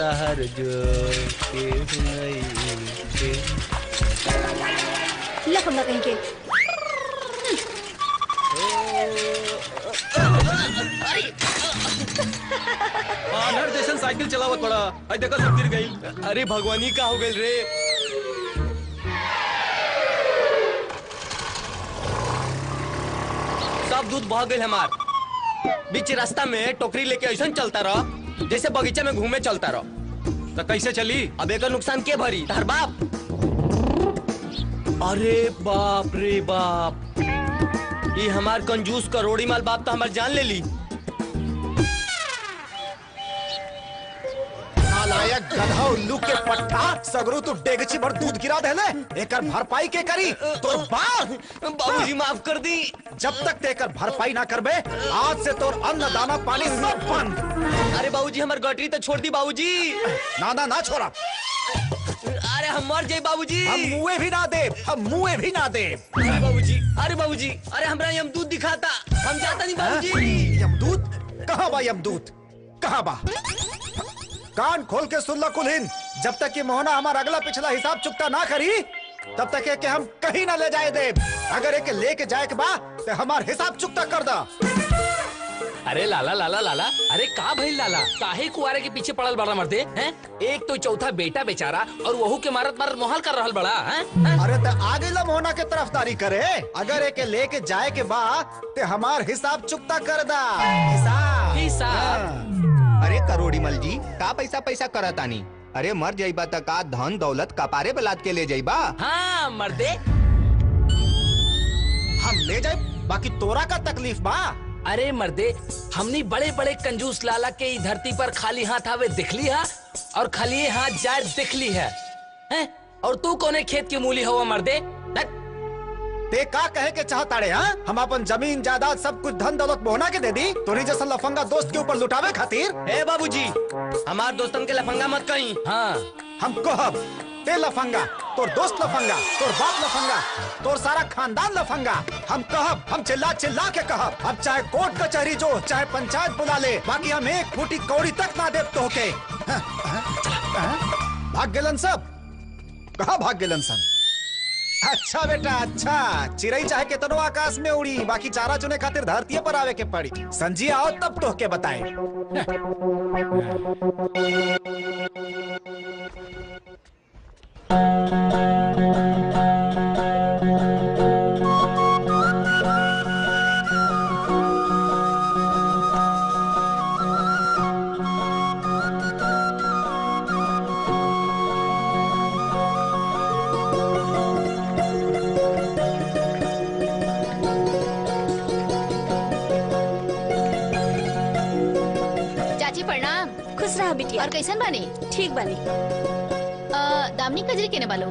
तहर जो के हुनई के लफंगा कहीं के। आनर जैसन साइकिल चलावत पड़ा, आई देखा सब गिर गई। अरे भगवानी का हो गई रे। सब दूध बह गई हमार। बीच रास्ता में टोकरी लेके ऐसा चलता रहा जैसे बगीचे में घूमे चलता रहा। तो कैसे चली? अब एक नुकसान के भरी तार बाप। अरे बाप रे बाप, ये हमार कंजूस करोड़ी माल बाप तो हमार जान ले ली। नालायक गधा उल्लू के पट्टा, सगरू तू डेगची भर दूध गिरा देले, एकर भरपाई के करी तोर बाप। बाबूजी माफ कर दी। जब तक तेकर भरपाई ना करबे, आज से तोर अन्न दाना पानी सब बंद। अरे बाबूजी हमार गटरी तो छोड़ दी बाबूजी। ना ना ना छोड़ा। अरे हम मर जाए बाबूजी। हम मुँह भी ना दे, हम मुँह भी ना दे। बाबूजी, अरे बाबूजी, अरे हमरा यमदूत दिखाता, हम जाता नहीं बाबूजी। यमदूत? कहाँ बा यमदूत? कहाँ बा? कान खोल के सुन लो कुलहीन, जब तक ये मोहना हमारा अगला पिछला हिसाब चुकता ना करी, तब तक ये के हम कहीं ना ले जाए दे। अगर एक लेके जाए के बा, तो हमार हिसाब चुकता कर दा। अरे लाला लाला लाला, अरे का भाई लाला, काहे कुआरे के पीछे पड़ल बड़ा मर्दे हैं? एक तो चौथा बेटा बेचारा और वहू के मारत मारत मोहाल कर रहल बड़ा हैं? अरे तो आगे ला मोहना के तरफदारी करे। अगर एक लेके जाए के बा, तो हमार हिसाब चुकता कर दा। हिसाब? अरे करोड़ी मल जी, का पैसा पैसा करतानी? अरे मर जाइबा त का धन दौलत कपारे बलाद के ले जाइबा? हाँ मर्दे, हम ले जाए, बाकी तोरा का तकलीफ बा। अरे मर्दे, हमनी बड़े बड़े कंजूस लाला के ई धरती पर खाली हाथ आवे दिख ली है और खाली हाथ जाए दिख ली है, हैं? और तू कोने खेत की मूली हुआ मर्दे? ते का कहे के चाहता रे? हाँ, हम अपन जमीन जायदाद सब कुछ धन दौलत मोहना के दे दी, तोरी जैसा लफंगा दोस्त के ऊपर लुटावे खातिर? ए बाबूजी, हमार दोस्तन के लफंगा मत कहीं। हाँ, हम कहब ते लफंगा, तोर दोस्त लफंगा, तोर बाप लफंगा, तोर सारा खानदान लफंगा। हम कहब, हम चिल्ला चिल्ला के कहब। हम चाहे कोर्ट कचहरी जो, चाहे पंचायत बुला ले, बाकी हम एक फूटी कौड़ी तक ना देव तो के। भाग गेलन सब? कहा भाग गेलन सन? अच्छा बेटा अच्छा, चिड़ई चाहे कितनो आकाश में उड़ी, बाकी चारा चुने खातिर धरती पर आवे के पड़ी। संजी आओ तब तो के बताए। बिटिया। और कैसन बानी? ठीक बानी। दामनी कजरी केने बालो?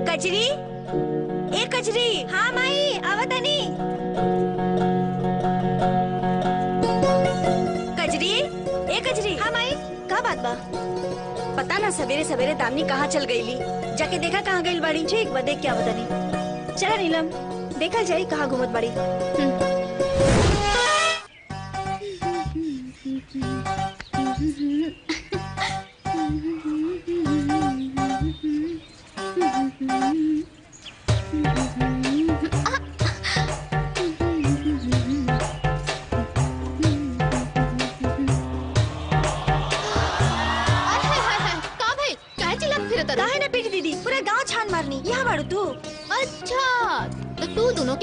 कजरी? ए कजरी? हाँ माई आवतानी। कजरी? ए कजरी? हाँ माई। का बात बा? पता ना सवेरे सवेरे दामनी कहाँ चल गईली, जाके देखा कहाँ गई बाड़ी। ठीक बा, देख क्या बतानी। चला नीलम, देखा जाई कहाँ घूमत बाड़ी।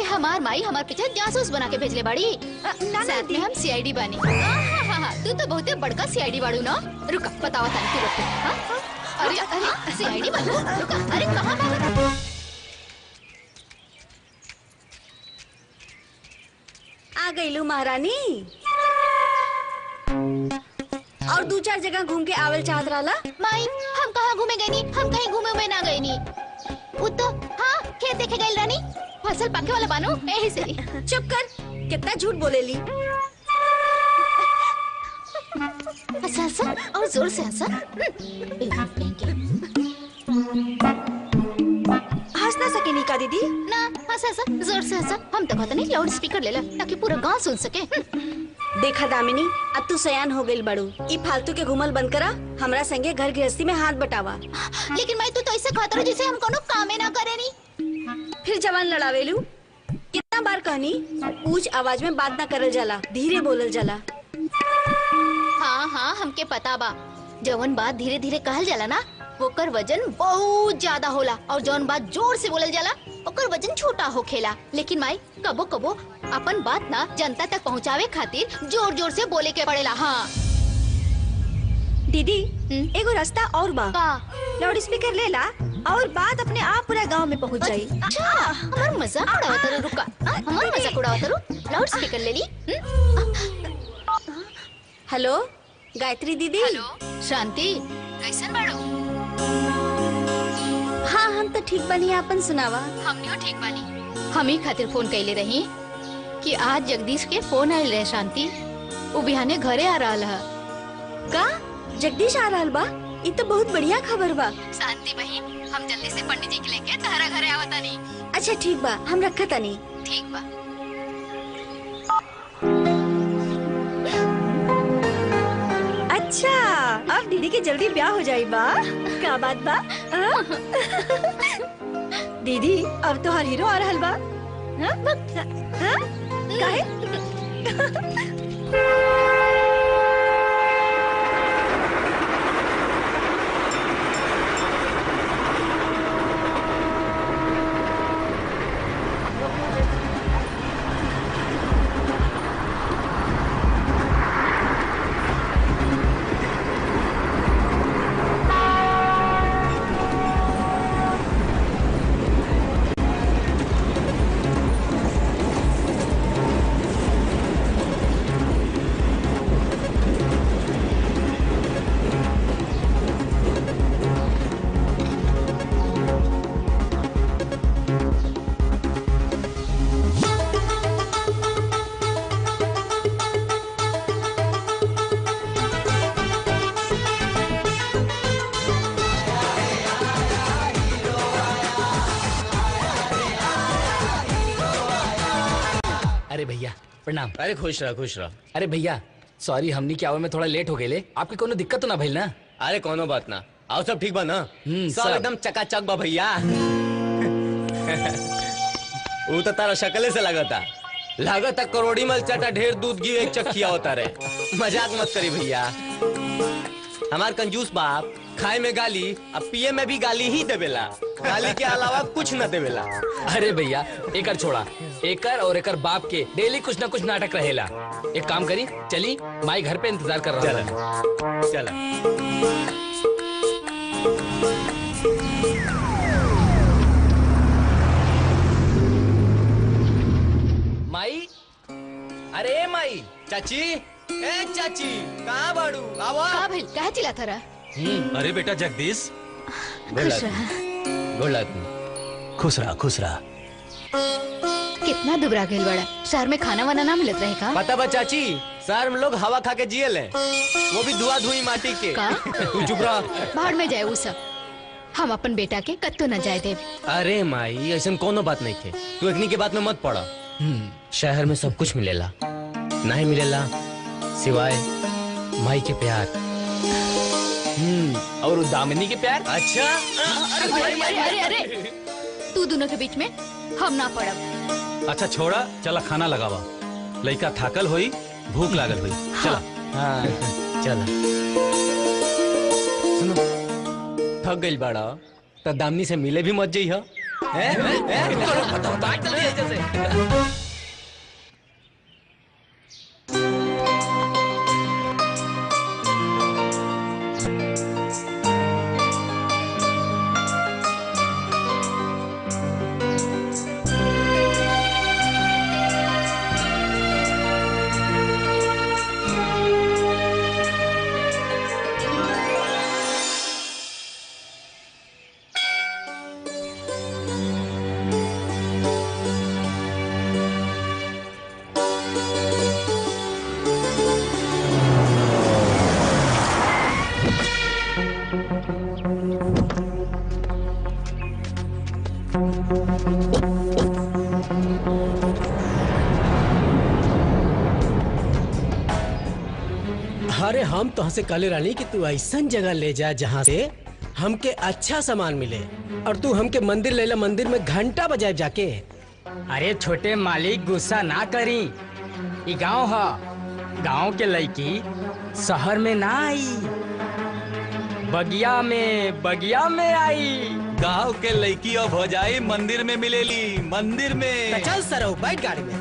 हमार माई हमार पीछे जासूस बना के भेजले बाड़ी। साथ में हम सीआईडी बानी। तू तो बहुते बड़का सीआईडी बाड़ू ना। रुका बताओ तानी तू रुक। अरे अरे सीआईडी बाड़ू, रुका। अरे कहाँ बाड़ू? आ गईलू महारानी। और दो चार जगह घूम के आवल चाहत रहला। माई हम कहाँ घूमे गई नी? हम कहीं घूमे हुए ना गई नी। तो हाँ खेत देखे गई रानी, फसल पके वाला बानो यही से। चुप कर, कितना झूठ बोलेली। हंसा हंसा और जोर से हंसा। हंस ना सके निका दीदी? ना हंसा हंसा जोर से हंसा। हम तो कहते नहीं लाउड स्पीकर ले ला ताकि पूरा गांव सुन सके। देखा दामिनी, अब तू सयान हो गई बड़ू। ई फालतू के घुमल बंद करा, हमरा संगे घर गृहस्थी में हाथ बटावा। लेकिन माई तू तो ऐसे खाता रहो जैसे हम कोनो कामे ना करे नी। फिर जवान लड़ावेलू। कितना बार कहनी ऊंच आवाज में बात ना करल जाला, धीरे बोलल जाला। हाँ हाँ हमके पता बा, जवन बात धीरे धीरे कहल जाला ना ओकर वजन बहुत ज्यादा होला, और जवन बात जोर से बोलल जाला ओकर वजन छोटा होखेला। लेकिन माई कबो कबो अपन बात ना जनता तक पहुँचावे खातिर जोर जोर से बोले के पड़ेला। हाँ दीदी, एगो रास्ता और बा। का? लाउड स्पीकर ले ला और बात अपने आप पूरा गांव में पहुंच जाई। अच्छा हमार मजाक उड़ावत रहो, रुका हमार मजाक उड़ावत रहो। लाउड स्पीकर ले ली। हेलो गायत्री दीदी। हेलो शांति, कैसन बाड़ू? हाँ हम तो ठीक बनी, आपन सुनावा। हमनियो ठीक बानी। हम ही खातिर फोन कैले रही कि आज जगदीश के फोन आयल रहे शांति, वो बिहाने घरे आ रहा है। का जगदीश आ रहल बा? ये तो बहुत बढ़िया खबर बा। शांति बहन, हम जल्दी से पंडित जी के लेके तहरा घरे आवता नहीं। अच्छा ठीक बा, हम रखा तनी। ठीक बा। अच्छा अब दीदी के जल्दी ब्याह हो जाई बा। क्या बात बा? हाँ? दीदी अब तो हर हीरो आ रहल बा। हाँ? हाँ? काहे? अरे भैया प्रणाम। अरे खुश रह खुश रह। अरे भैया सॉरी, हमनी के आवे में थोड़ा लेट हो गए ले, आपकी कोनो दिक्कत तो ना भइल ना? अरे कोनो बात ना, आओ सब ठीक बा ना? सब सब। एकदम चकाचक बा भैया। वो तो तारा शक्ले से लागता करोड़ी मल चटा ढेर दूध घी एक चक्किया होता रे। मजाक मत करी भैया। हमार कंजूस बाप खाए में गाली अब पिए में भी गाली ही देवेला, गाली के अलावा कुछ न देवेला। अरे भैया एकर छोड़ा, एकर और एकर बाप के डेली कुछ ना कुछ नाटक रहेला। एक काम करी, चली माई घर पे इंतजार कर रहा है। चला माई, अरे माई। चाची, ए चाची कहाँ बाड़ू? आवा। का भइल, काहे चिल्लात रहा? अरे बेटा जगदीश, खुश रहा। खुश रहा खुश रहा। कितना दुबरा गइल बड़ा, शहर में खाना वाना ना मिलत रहे का? पता बा चाची, शहर में लोग हवा खा के जिये ले, वो भी धुआं धुई माटी के। का? तू चुप रह। बाहर में जाए वो सब, हम अपन बेटा के कत्तो न जाए देव। अरे माई ऐसा कोनो बात नहीं थे, तू एकनी के बात में मत पड़ा। शहर में सब कुछ मिलेला, नहीं मिलेला सिवाय माई के प्यार। और दामिनी के प्यार। अच्छा अरे तू दोनों के बीच में हम ना पड़ब। अच्छा छोड़ा, चला खाना लगावा, लड़का थाकल होई, भूख लागल होई। चला। हाँ चला। सुनो, थक गई बड़ा तो दामनी से मिले भी मत जाइए। हम तो से कहले रानी कि तू ऐसा जगह ले जा जहाँ से हमके अच्छा सामान मिले, और तू हमके मंदिर ले ला, मंदिर में घंटा बजाए जाके। अरे छोटे मालिक गुस्सा ना करी, ई गांव है, गांव के लड़की शहर में ना आई, बगिया में आई। गांव के लड़की और भौजाई मंदिर में मिलेली, मंदिर में। तो चल सरो, बैठ गाड़ी में।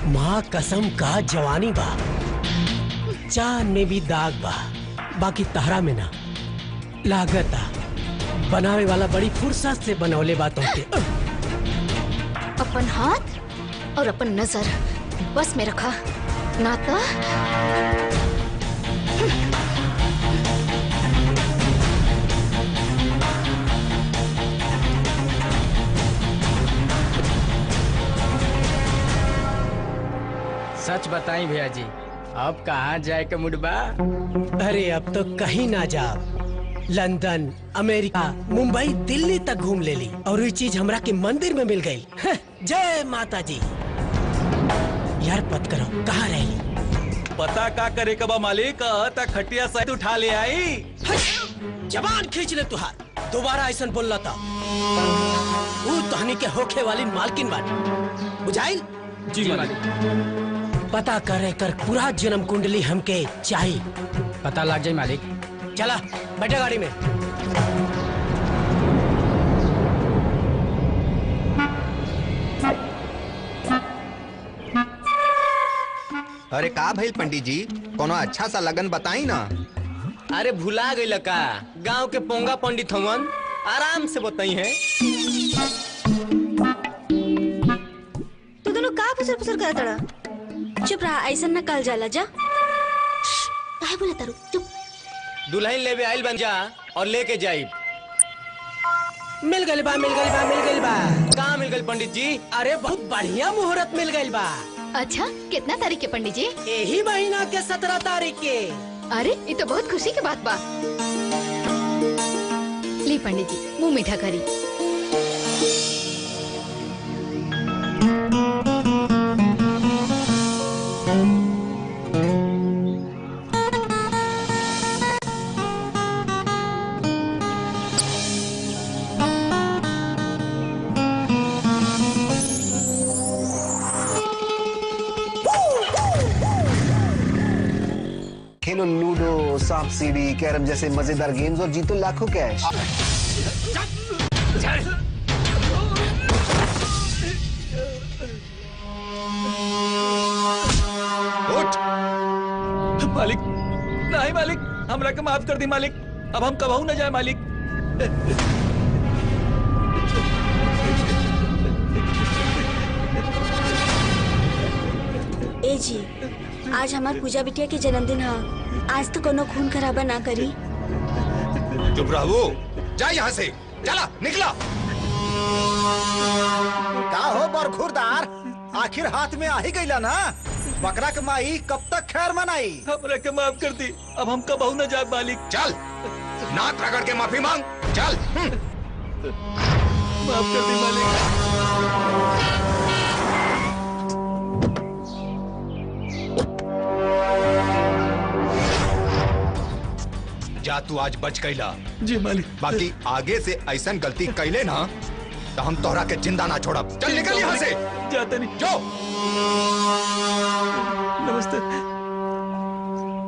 माँ कसम का जवानी बा, चांद में भी दाग बा, बाकी तहरा में ना। लागता बनावे वाला बड़ी फुर्सत से बनौले बातों के। अपन हाथ और अपन नजर बस में रखा, ना तो सच बताई भैया जी, अब कहाँ जाए के मुडबा? अरे अब तो कहीं ना जा, लंदन, अमेरिका, मुंबई, दिल्ली तक घूम ले ली, और ये चीज हमरा के मंदिर में मिल गई। जय माता जी। यार पत करो, कहाँ रही? पता का करे कबा मालिक, ता खटिया सहित उठा ले आई। जबान खींच ले तुहार, दोबारा ऐसा बोलना था। वो तहनी के होखे वाली मालकिन बानी, बुझाइल? जी मालिक। पता करे कर पूरा जन्म कुंडली हमके चाहिए। पता लग जाए मालिक। चला बैठा गाड़ी में। अरे का भइल पंडित जी, कोनो अच्छा सा लगन बताई ना। अरे भुला गई का, गांव के पोंगा पंडित हवन, आराम से बताई है। तू दोनों का फुसर फुसर करत रहा? चुप रहा, ऐसा न कल जाला जा। काहे बोले तारू, चुप। दुल्हन लेवे आइल बन जा और लेके जाई। मिल गई बा, मिल गई बा, मिल गई बा। कहाँ मिल गई पंडित जी? अरे बहुत बढ़िया मुहूर्त मिल गई बा। अच्छा, कितना तारीख के पंडित जी? यही महीना के 17 तारीख के। अरे ये तो बहुत खुशी की बात बा। ली पंडित जी, मुंह मीठा करी। खेलो लूडो, सांप सीढ़ी, कैरम जैसे मजेदार गेम्स और जीतो लाखों कैश। मालिक, नहीं मालिक, हमरा के माफ कर दी मालिक, अब हम कबहू न जाए मालिक। ए जी, आज हमार पूजा बिटिया के जन्मदिन है, आज तो कोनो खून खराबा ना करी। चुप रहो, जा यहाँ से, चला निकला। का हो बरखुरदार, आखिर हाथ में आ ही गईला ना। बकरा के माई कब तक खैर मनाई? हमरा के माफ कर दी, अब हम कबहू न जाए मालिक। चल, नाक रगड़ के माफी मांग, चल। माफ कर दी मालिक। जा तू आज बच गईला। जी मालिक। बाकी आगे से ऐसा गलती कैले ना तो हम तोहरा के जिंदा ना छोड़ब। चल निकल यहाँ से। जाते नहीं। जो। नमस्ते।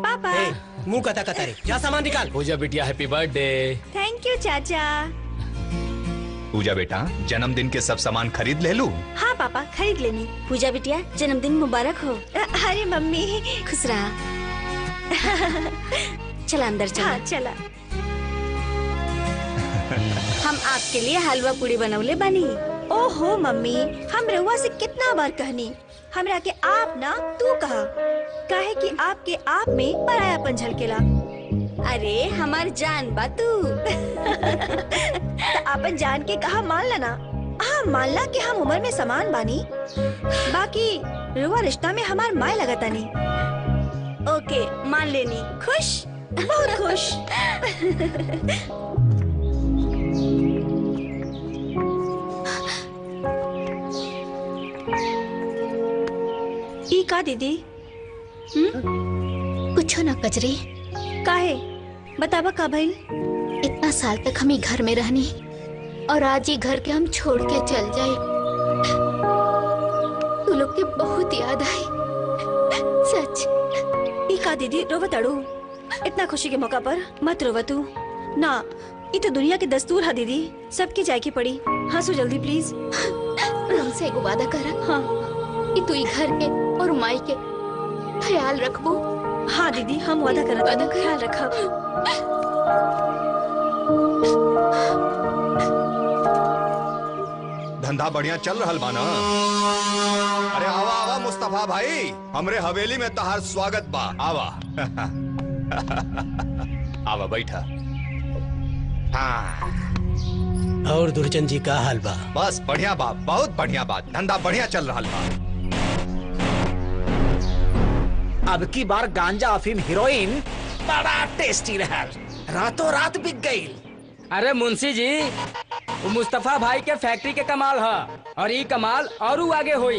पापा। मुंह कता कता रे, जा सामान निकाल। पूजा बिटिया हैप्पी बर्थडे। थैंक यू चाचा। पूजा बेटा, जन्मदिन के सब सामान खरीद ले लू? हाँ पापा, खरीद लेनी। पूजा बिटिया जन्मदिन मुबारक हो। अरे मम्मी, खुश रहा। चला अंदर चला। हाँ, चला। हम आपके लिए हलवा पूड़ी बनौले बनी। ओहो मम्मी, हम रहुआ से कितना बार कहनी, हमरा के आप ना तू कहा, काहे कि आपके आप में परायापन झलकेला। अरे हमार जान बा तू। तो अपन जान के कहा मान लेना। हाँ मानला कि हम उम्र में समान बानी, बाकी रुआ रिश्ता में हमार माय लगता नहीं। ओके मान लेनी। खुश, बहुत खुश। ई का दीदी? कुछ ना कजरी। काहे? बतावा का भइल? इतना साल तक हम ही घर में रहनी और आज ही घर के हम छोड़ के चल जाए। तू लोग की बहुत याद आई, सच। ई का दीदी रोवत अड़ू? इतना खुशी के मौका पर मत रोवा तू। ना, ये तो दुनिया के दस्तूर है दीदी, सबकी जाए की पड़ी। हंसो जल्दी प्लीज। हमसे एगो वादा कर। हाँ कि तू घर के और माई के ख्याल रखबो। हाँ दीदी हम वादा करत बानी, ख्याल रखब। धंधा बढ़िया चल रहा बाना? अरे आवा आवा मुस्तफा भाई, हमरे हवेली में तहार स्वागत बा। आवा आवा बैठा। हाँ और दुर्जन जी का हाल बा? बस बढ़िया बा, बहुत बढ़िया बात। धंधा बढ़िया चल रहा बा। अब की बार गांजा अफीम हीरोइन बड़ा टेस्टी रहा, रातों रात बिक गई। अरे मुंशी जी, वो मुस्तफा भाई के फैक्ट्री के कमाल है और ये कमाल और आगे हुई।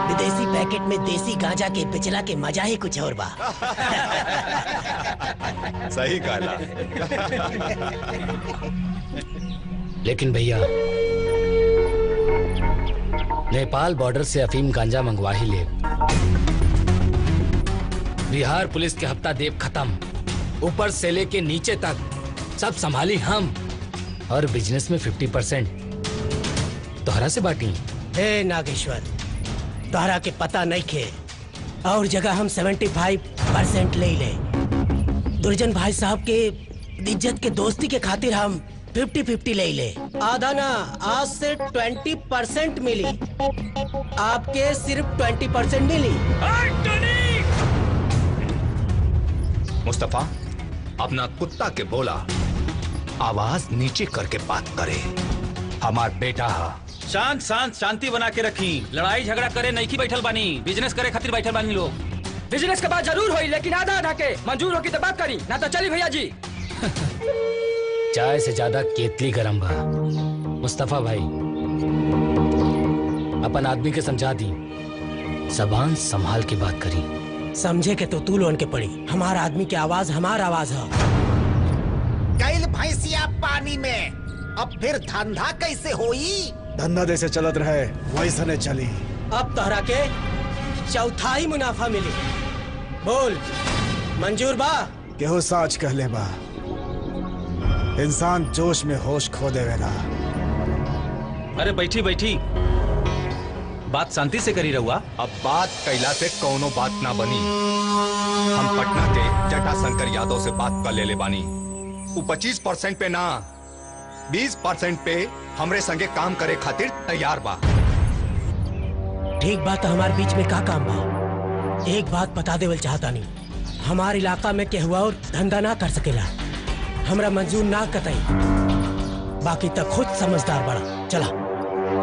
विदेशी पैकेट में देसी गांजा के पिछला के मजा ही कुछ और बा। सही कहला। लेकिन भैया नेपाल बॉर्डर से अफीम गांजा मंगवा ही ले। बिहार पुलिस के हफ्ता देव खत्म, ऊपर से लेके नीचे तक सब संभाली हम, और बिजनेस में 50% तोहरा से बांटी। हे नागेश्वर, तोहरा के पता नहीं खे, और जगह हम 75% ले ले। दुर्जन भाई साहब के इज्जत के दोस्ती के खातिर हम 50-50 ले ले। आधा ना, आज से 20% मिली, आपके सिर्फ 20% मिली। मुस्तफा अपना कुत्ता के बोला आवाज नीचे करके बात करे। हमार बेटा है। शांत शांत शांति बना के रखी। लड़ाई झगड़ा करे नहीं की बैठल बानी, बिजनेस करे खातिर बैठल बानी लोग। बिजनेस के बाद जरूर होई, लेकिन आधा आधा के मंजूर होगी तो बात करी, ना तो चली भैया जी। चाय से ज्यादा केतली गरम बा। मुस्तफा भाई अपन आदमी के समझा दी, जबान संभाल के बात करी। समझे के तो तू लोन के पड़ी, हमारा आदमी की आवाज हमारा आवाज है। गैल भैंसिया पानी में, अब फिर धंधा कैसे होई? धंधा जैसे चलत रहे वैसे ने चली। अब तोहरा के चौथाई मुनाफा मिली। बोल मंजूर बा? केहू साच कहले बा, इंसान जोश में होश खो देवेला। अरे बैठी बैठी, बात शांति से करी रहुआ। अब बात कैला से कौनो बात ना बनी। हम पटना के जटाशंकर यादव से बात कर ले बानी। वो 25% पे ना 20% पे हमरे संगे काम करे खातिर तैयार बा। ठीक बात, हमारे बीच में का काम बा? एक बात बता देवल चाहता नहीं, हमारे इलाका में केहुआ और धंधा ना कर सकेला, हमरा मंजूर ना कतई। बाकी तक खुद समझदार बड़ा। चला।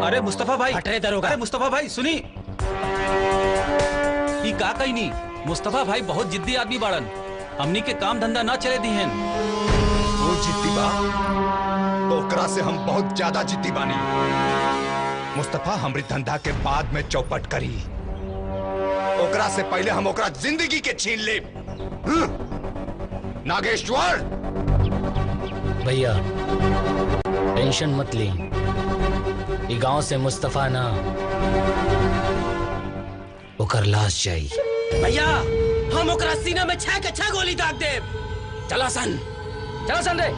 अरे मुस्तफा भाई, हटरे दरोगा। अरे मुस्तफा भाई सुनी, ये का कही नहीं। मुस्तफा भाई बहुत जिद्दी आदमी बाड़न, हमनी के काम धंधा ना चले दी हैं। वो जिद्दी बा तो ओकरा से हम बहुत ज्यादा जिद्दी बानी। मुस्तफा हमरी धंधा के बाद में चौपट करी, ओकरा से पहले हम ओकरा जिंदगी के छीन ले। नागेश्वर भैया टेंशन मत ले, ये गांव से मुस्तफा ना ओकर लाश जाई। भैया हम ओकरा सीना में 6 के 6 गोली दाग दे। चला सन, चलो सन रे।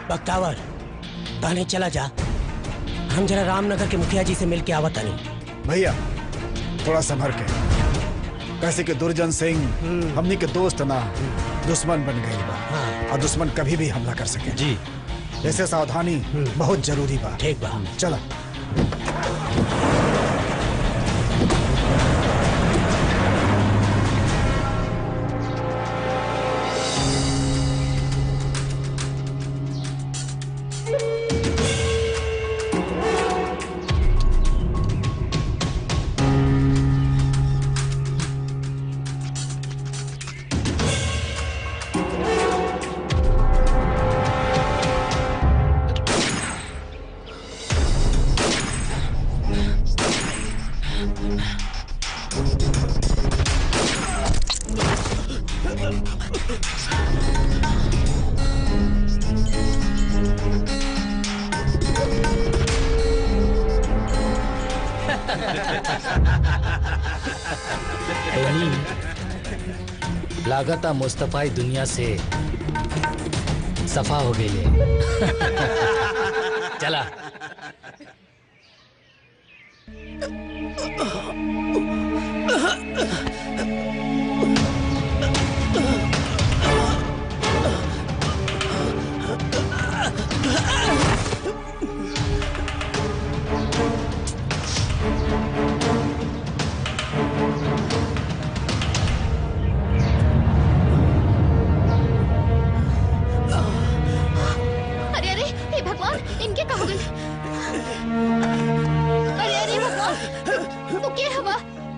बख्तावर ताने चला जा, हम जरा रामनगर के मुखिया जी से मिल के आवत नहीं। भैया थोड़ा संभर के, कैसे कि दुर्जन सिंह हमनी के दोस्त ना दुश्मन बन गई बा। हाँ। और दुश्मन कभी भी हमला कर सके जी। ऐसे सावधानी बहुत जरूरी बा। ठीक बा। चला। लागता मुस्तफाई दुनिया से सफा हो गई ले। चला।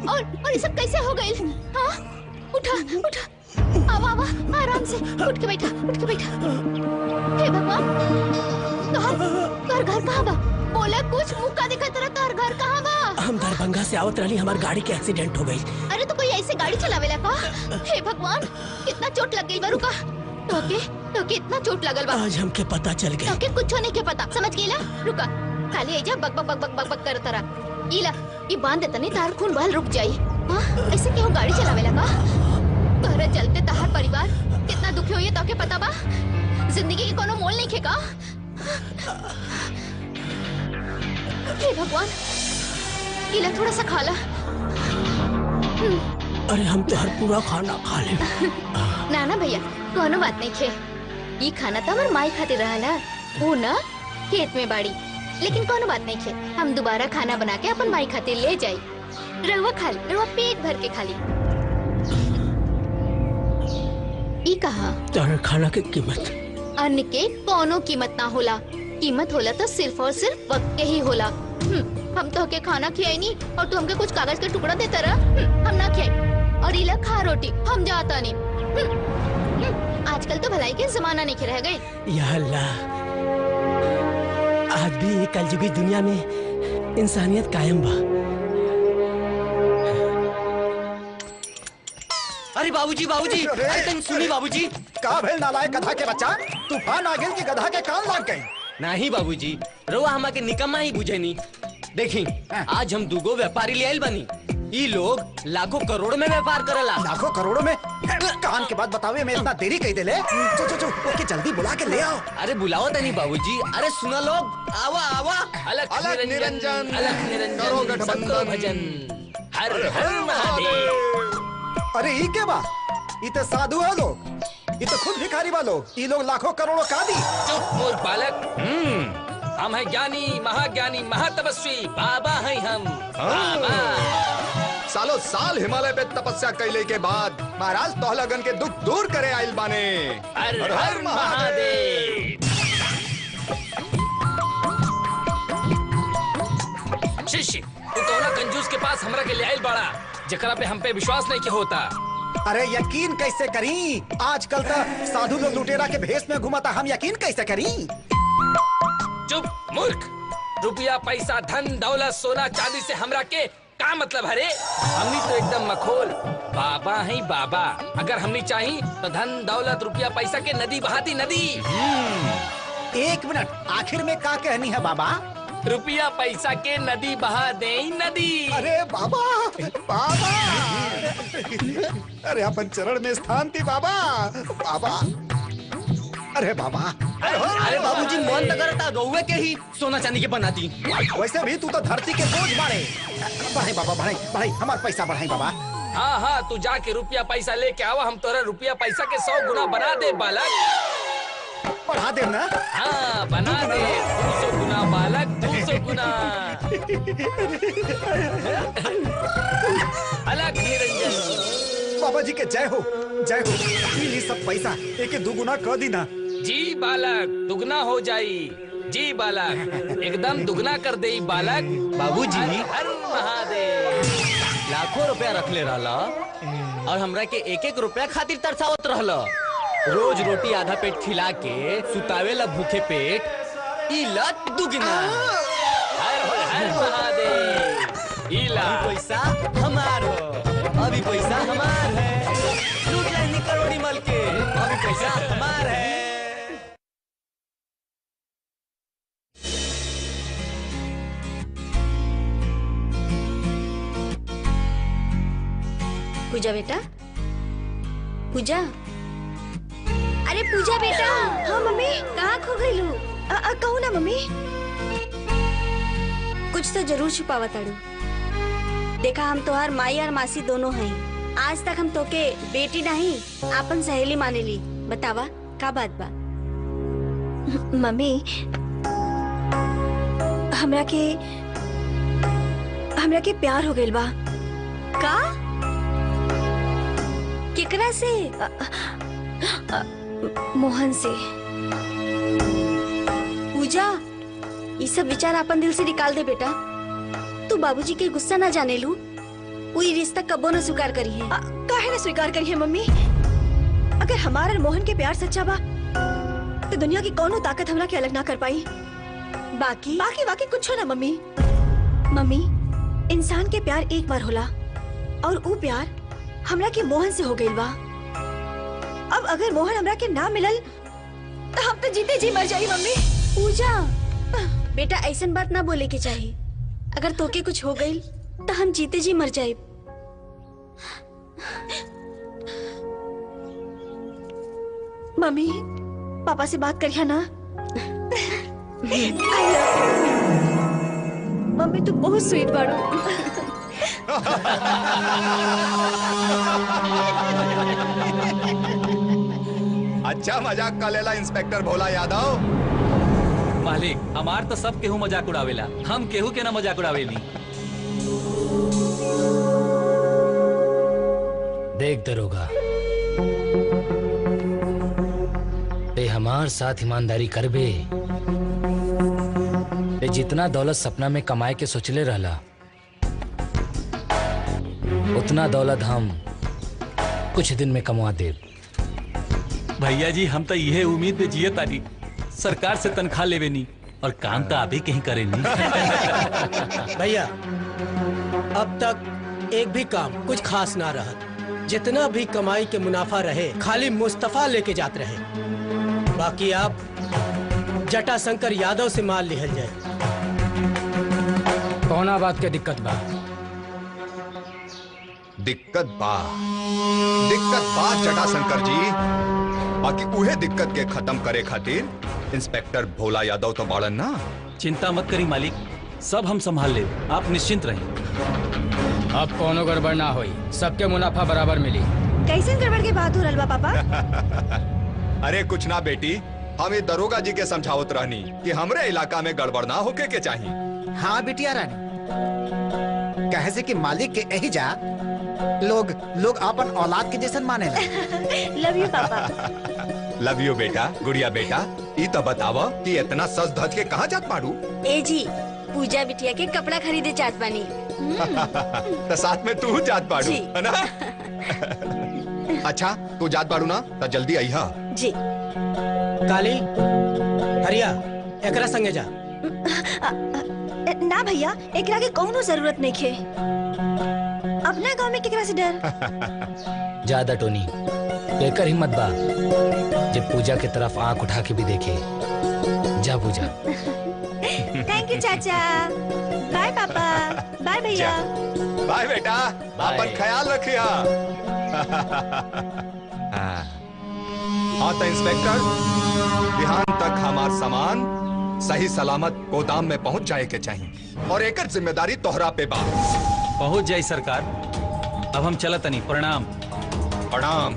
और ये सब कैसे हो गए? हाँ? उठा उठा आवा आवा आराम से उठ के बैठा हे भगवान तोहर घर कहाँ बा? बोला कुछ मुँह का दिखा तेरा तोहर घर कहाँ बा? हम दरभंगा से आवत रही हमार गाड़ी के एक्सीडेंट हो गई। अरे तो कोई ऐसे गाड़ी चलावेला का? हे भगवान कितना चोट लग गई बा रुका तोके इतना चोट लगल बा आज हमके पता चल गया। तोके कुछ नहीं के पता समझ गईला रुका खाली ऐजा बक बक बक बक बक कर तरा इला ये बांध देता नहीं तार खून बहल रुक जाई। हाँ ऐसे क्यों गाड़ी चलावेला का? तोहरे चलते तार परिवार कितना दुखी होई तोके पता बा? जिंदगी के कोनो मोल नहीं खेका। हे भगवान इला थोड़ा सा खा ला। अरे हम तो हर पूरा खाना खा ले। ना ना भैया कोनो बात नहीं खे ये खाना तो हमार माई खातिर रहला वो ना खेत में बाड़ी लेकिन कोनो बात नहीं खे हम दोबारा खाना बना के अपन माई खातिर ले जाई। रहुआ खा ली रहुआ पेट भर के खा ली। ई कहा तारा खाना की कीमत अन्न के कोनो कीमत ना होला कीमत होला तो सिर्फ और सिर्फ वक्त के ही होला। हम तो के खाना खियाई नहीं और तू हमके कुछ कागज का टुकड़ा देता रहा। हम ना खियाई और इला खा रोटी हम जाता नहीं। आजकल तो भलाई के जमाना नहीं रह गए। या अल्लाह आज भी कलयुगी दुनिया में इंसानियत कायम बा। अरे बाबूजी बाबूजी अरे तुम सुनी बाबूजी का भेल नालायक गधा के बच्चा तूफान आ गेल की गधा के कान लाग गई। नहीं बाबूजी रउआ हमा के निकम्मा ही बुझेनी। देखी आज हम दुगो व्यापारी ले आइल बनी ई लोग लाखों करोड़ में व्यापार करला। लाखों करोड़ों में कान के बाद बतावे में इतना देरी कही देले। चो ओके जल्दी बुला के ले आओ। अरे बुलाओ तनी बाबूजी। अरे सुना लोग आवा आवा अलख निरंजन अलख निरंजन करो गठबंधन भजन हर हर महादेव। अरे ई के बा ई तो साधु है लोग ई तो खुद भिखारी बा लोग ई लोग लाखों करोड़ों का दी। चुप मूर्ख बालक। हम है ज्ञानी महाज्ञानी महातपस्वी बाबा है हम बाबा। सालों साल हिमालय पे तपस्या कैले के बाद महाराज तोहलगन के दुख दूर करे आइल बाने। हर हर महादेव। शिष्य तू कौना कंजूस के पास हमरा के ले आइल बाड़ा जकरा पे हम पे विश्वास नहीं के होता। अरे यकीन कैसे करी आजकल तो साधु लोग लुटेरा के भेष में घुमाता हम यकीन कैसे करी। चुप मूर्ख। रुपया पैसा धन दौलत सोना चांदी से हमरा के का मतलब हरे? हमनी तो एकदम मखोल बाबा है बाबा। अगर हमनी चाहिए तो धन दौलत रुपया पैसा के नदी बहाती नदी। एक मिनट आखिर में का कहनी है बाबा? रुपया पैसा के नदी बहा दे नदी। अरे बाबा बाबा अरे अपन चरण में स्थान थी बाबा बाबा। अरे बाबा अरे बाबूजी मन तो करता रउए के ही सोना चांदी के बनाती। वैसे भी तू तो धरती के बोझ मारे। बढ़ाई बाबा बढ़ाई हमारा पैसा बढ़ाई बाबा। हाँ हाँ तू जाके रुपया पैसा लेके आवा हम तोरा रुपया पैसा के 100 गुना बना दे बालक। बढ़ा दे ना। हाँ बना दे 200 गुना बालक 200 गुना। अलग निरंजन। बाबा जी के जय हो ये सब पैसा एक दुगुना कर दी ना। जी बालक दुगना हो जाई जी बालक, एकदम दुगना कर दे ई बालक। बाबूजी। हर हर महादेव। लाखों रुपया रख ले रहला और हमरा के एक एक रुपया खातिर तरसावत रहला। रोज रोटी आधा पेट खिला के सुतावेला भूखे पेट, ई लत दुगना। हर हर महादेव। इला अभी पैसा हमार हो, अभी पैसा हमार है। लूट लेनी करोड़ी मल के, अभी पैसा हमार है। पूजा बेटा, पूजा, अरे पूजा बेटा। हाँ मम्मी, कहाँ खो गई लू? कहू ना मम्मी। कुछ तो जरूर छुपावा ताड़ू। देखा हम तोहार माई और मासी दोनों हैं। आज तक हम तोके बेटी नहीं आपन सहेली माने ली। बतावा का बात बा? मम्मी, हमरा के प्यार हो गइल बा। का? केकरा से? मोहन से। पूजा, ये सब विचार अपन दिल से निकाल दे बेटा। तू बाबूजी के गुस्सा ना जाने लू। वो ये रिश्ता कबो न स्वीकार करी है। काहे न स्वीकार करी है मम्मी? अगर हमारा और मोहन के प्यार सच्चा बा तो दुनिया की कौनो ताकत हमरा के अलग ना कर पाई। बाकी कुछ हो ना मम्मी। मम्मी, इंसान के प्यार एक बार होला और वो प्यार हमरा के मोहन से हो गइल बा। अब अगर मोहन हमरा के ना मिलल तो हम तो जीते जी मर जाई मम्मी। पूजा बेटा, ऐसन बात ना बोले के चाहिए। अगर तोके कुछ हो गइल तो हम जीते जी मर जाए। मम्मी, पापा से बात करिया ना। मम्मी तू बहुत स्वीट बाड़ू। अच्छा मजाक का लेला इंस्पेक्टर भोला यादव। मालिक, हमार तो सब केहू मजाक उड़ावेला, हम केहू के ना मजाक उड़ावेली। देख दरोगा, ते हमार साथ ईमानदारी करबे। ते जितना दौलत सपना में कमाए के सोचले रहला, उतना दौलत हम कुछ दिन में कमा देब। भैया जी, हम तो यह उम्मीद पे जिये तानी, सरकार से तनख्वाह लेवे नी और काम तो आप ही कहीं करे नी। भैया, अब तक एक भी काम कुछ खास ना रहा। जितना भी कमाई के मुनाफा रहे खाली मुस्तफा लेके जाते रहे। बाकी आप जटा शंकर यादव से माल लिहल जाए। कौना बात के दिक्कत बा? दिक्कत बा जटा शंकर जी। बाकी उहे दिक्कत के खत्म करे खातिर इंस्पेक्टर भोला यादव तो बाड़न ना। चिंता मत करी मालिक, सब हम संभाल ले, आप निश्चिंत रहें। अब कोनो गड़बड़ ना होई, सबके मुनाफा बराबर मिली। कैसे गड़बड़ के बात हो रहा पापा? अरे कुछ ना बेटी, हम ये दरोगा जी के समझावत रहनी कि हमरे इलाका में गड़बड़ ना होके के चाहिए। हाँ बिटिया रानी, कहे से कि मालिक के यही जा लोग अपन औलाद के जैसन माने। लव यू पापा। लव यू बेटा, गुड़िया बेटा। ई तो बतावा कि इतना सज धज के कहाँ जात पाड़ू? ए जी, पूजा बिटिया के कपड़ा खरीदे जात बानी। तो साथ में तू जात पाड़ू, है ना? अच्छा, तू जात पाड़ू ना तो जल्दी आइहा। जी। काली, हरिया, एकरा संगे जा। ना भैया, एकरा के कौनो जरूरत नहीं खे। अपना गांव में केकरा से डर? ज्यादा टोनी, लेकर हिम्मत बा जब पूजा की तरफ आंख उठा के भी देखे। जा पूजा। थैंक यू चाचा। बाय पापा। बाय भैया। बाय बेटा, अपन ख्याल रखिया। हाँ तो इंस्पेक्टर, बिहान तक हमार सामान सही सलामत गोदाम में पहुंच जाए के चाहिए और एक जिम्मेदारी तोहरा पे बा। पहुंच जाई सरकार। अब हम चलत नहीं। प्रणाम। प्रणाम।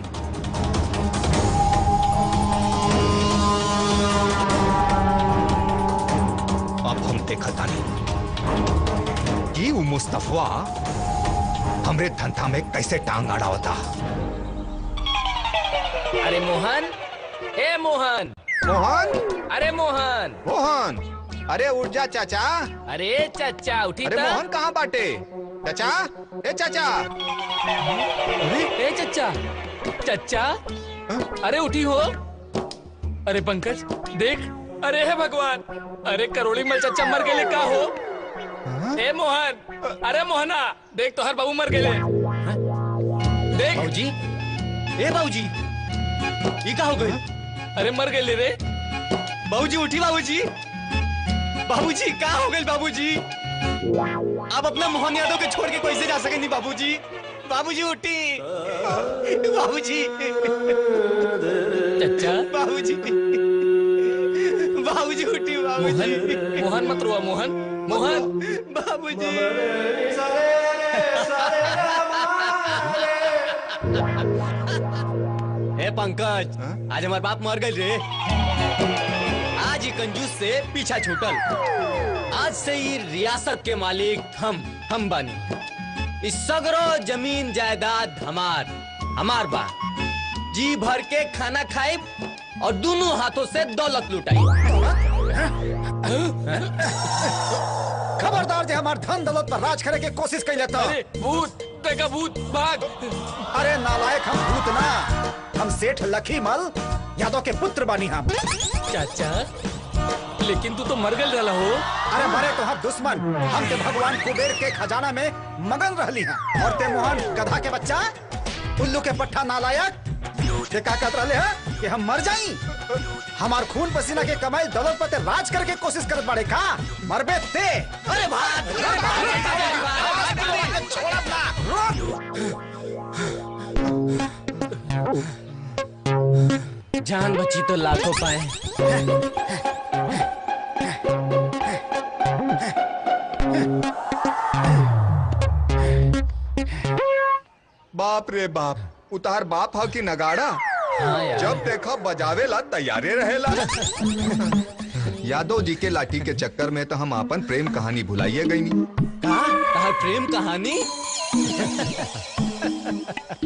अब हम देखा तानी कि वो मुस्तफा हमरे धंधा में कैसे टांग अड़ावता। अरे मोहन, ए मोहन, मोहन, अरे मोहन, मोहन, अरे उठ जा चाचा। अरे चाचा उठी अरे ता? मोहन कहाँ बाटे? चाचा, ए चाचा। ए चच्चा, चच्चा, अरे उठी हो। अरे पंकज देख, अरे है भगवान, अरे करोड़ी मल चच्चा मर गए का हो। ए मोहन, अरे मोहना देख तो हर बाबू मर गए। देख बाबूजी, ए बाबूजी, ये क्या हो गई? अरे मर गए रे। बाबूजी उठी बाबूजी। बाबूजी क्या हो गई बाबूजी? आप अपना मोहन यादव के छोड़ के कैसे जा सकेंगे बाबूजी? बाबूजी उठी। बाबूजी, चच्चा, बाबूजी, बाबूजी उठी बाबूजी। मोहन, मोहन मत रोआ मोहन, मोहन, बाबूजी। ए पंकज, आज हमारे बाप मर गए रे। आज ही कंजूस से पीछा छूटल। आज से ही रियासत के मालिक हम बानी। इस सगरो जमीन जायदाद हमार बा। जी भर के खाना खाई और दोनों हाथों से दौलत लुटाई। खबरदार जे हमार धन दौलत पर राज करे के कोशिश कर लेता। अरे भूत, देखा भूत, भाग। अरे नालायक, हम भूत ना, हम सेठ लखीमल यादव के पुत्र बानी हम। चाचा, लेकिन तू तो मर गल रहा हो। अरे मरे तो हम दुश्मन, हम के भगवान कुबेर के खजाना में मगन रहली हैं। और ते मोहन गधा के बच्चा, उल्लू के पट्टा नालायक, ते का कहत रहले हैं कि हम मर जाई? हमार खून पसीना के कमाई दौलत पर ते राज करके कोशिश करत बाड़े का? मरबे ते। अरे भाग, छोड़ब ना। जान बची तो लाखों पाए। बाप रे बाप, उतार बाप हा की नगाड़ा। हाँ यार। जब देखा बजावे ला तैयारे रहेला। यादव जी के लाठी के चक्कर में तो हम अपन प्रेम कहानी भुलाइए गई नहीं। कहा प्रेम कहानी?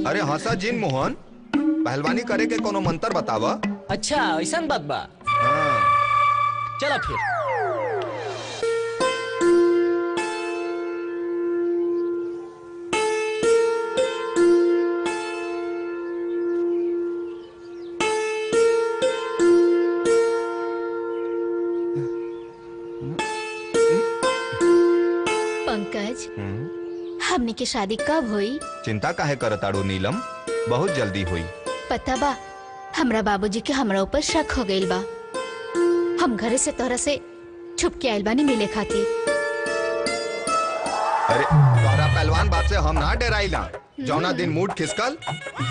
अरे हंसा जिन मोहन, पहलवानी करे के कोनो मंत्र बतावा। अच्छा ऐसा बात बा। हाँ। चला फिर। पंकज, हमने की शादी कब हुई? चिंता काहे करताड़ू नीलम, बहुत जल्दी हुई। पता बा, हमरा बाबूजी के हमरा ऊपर शक हो गइल बा। हम घरे से तोरा से छुप के आइल बानी मिले खातिर। अरे तोहरा पहलवान बात से हम ना डराइला। जौना दिन मूड खिसकल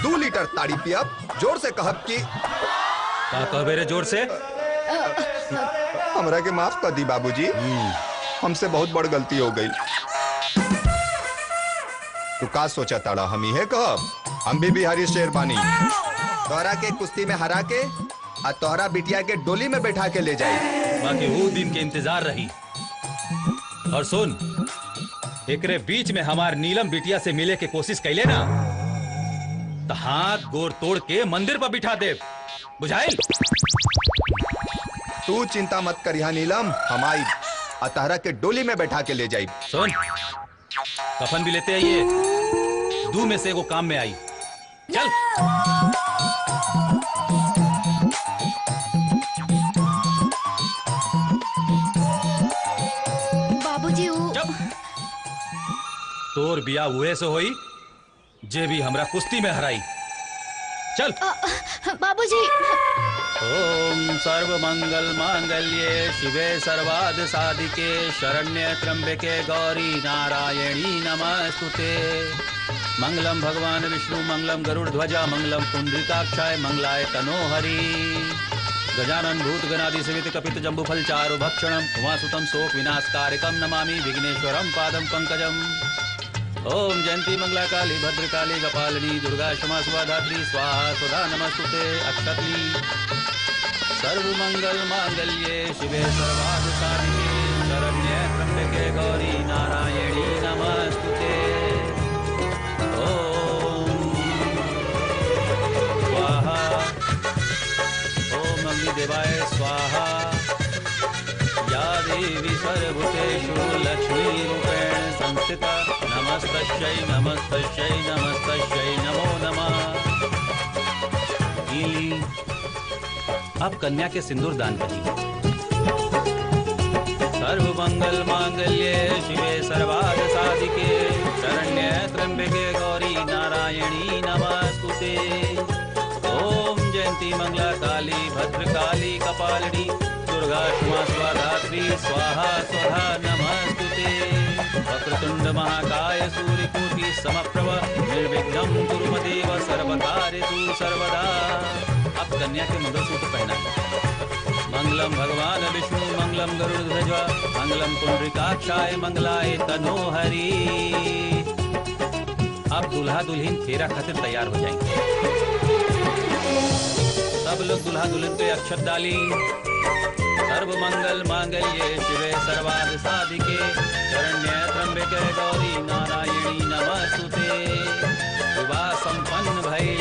2 लीटर ताड़ी पियब, जोर से कहब कि का कहबे रे जोर से? हमरा के माफ कर दी बाबूजी, हमसे बहुत बड़ गलती हो गई। तू का सोचा ताड़ा, हम इहे कहब? हम भी बिहारी शेर बानी। तोहरा के कुश्ती में हरा के और तोहरा बिटिया के डोली में बैठा के ले जाई। बाकी वो दिन के इंतजार रही। और सुन, एकरे बीच में हमार नीलम बिटिया से मिले के कोशिश कैले ना, तो हाथ गोर तोड़ के मंदिर पर बिठा दे, बुझाइल? तू चिंता मत करिया नीलम, हम आई और तोहरा के डोली में बैठा के ले जाई। सुन, कफन भी लेते आइए, 2 में से एगो काम में आई। चल। बाबूजी तोर बिया हुए से होई जे भी हमरा कुश्ती में हराई। चल। बाबूजी। ओम सर्व मंगल मांगल्ये शिवे सर्वार्थ साधिके शरण्ये त्र्यंबके गौरी नारायणी नमस्तुते। मंगलम भगवान विष्णु मंगलम गरुड़ ध्वजा मंगलम पुंडरीकाक्षाय मंगलाय तनोहरि। गजानन भूत गणादि सहित कपित जम्बू फल चारु भक्षणम उमासुतम शोक विनाशकारकम नमामि विघ्नेश्वरम पादम पंकजम। ओम जयंती मंगला काली भद्रकाली कपालिनी दुर्गा क्षमा स्वाधात्री स्वाहा स्वधा नमस्तुते। अक्षतली सर्व मंगल मांगल्ये शिवे सर्वार्थ साधिके शरण्ये त्र्यंबके गौरी नारायणी नमस्तुते। ओम स्वाहा। ओम देवी देवाय स्वाहा। या देवी सर्वभूतेषु लक्ष्मीरूपेण संस्थिता नमस्तस्यै नमस्तस्यै नमस्तस्यै नमो नमः। ली अब कन्या के सिंदूर दान करिए। सर्वमंगल मांगल्ये शिवे सर्वार्थ साधिके शरण्ये त्र्यंबके गौरी नारायणी नमस्तुते। ओम जयंती मंगला काली भद्रकाली कपालिनी दुर्गा क्षमा स्वाधात्री स्वाहा स्वधा नमस्तुते। वक्रतुंड महाकाय सूर्यकोटि समप्रभ निर्विघ्नं कुरु मदेव सर्वकार्येषु सर्वदा। अब कन्या के मंगलसूत्र पहना। मंगलम भगवान विष्णु मंगलम गरुड़ध्वज मंगलम पुंडरीकाक्षाय मंगलाय तनोहरि। अब दूल्हा दुल्हन फेरा खातिर तैयार हो जाएंगे। सब लोग दूल्हा दुल्हन पे अक्षत डाली। सर्व मंगल मांगल्ये शिवे सर्वार्थ साधिके शरण्ये त्र्यंबके गौरी नारायणी नमस्तुते। विवाह संपन्न भई।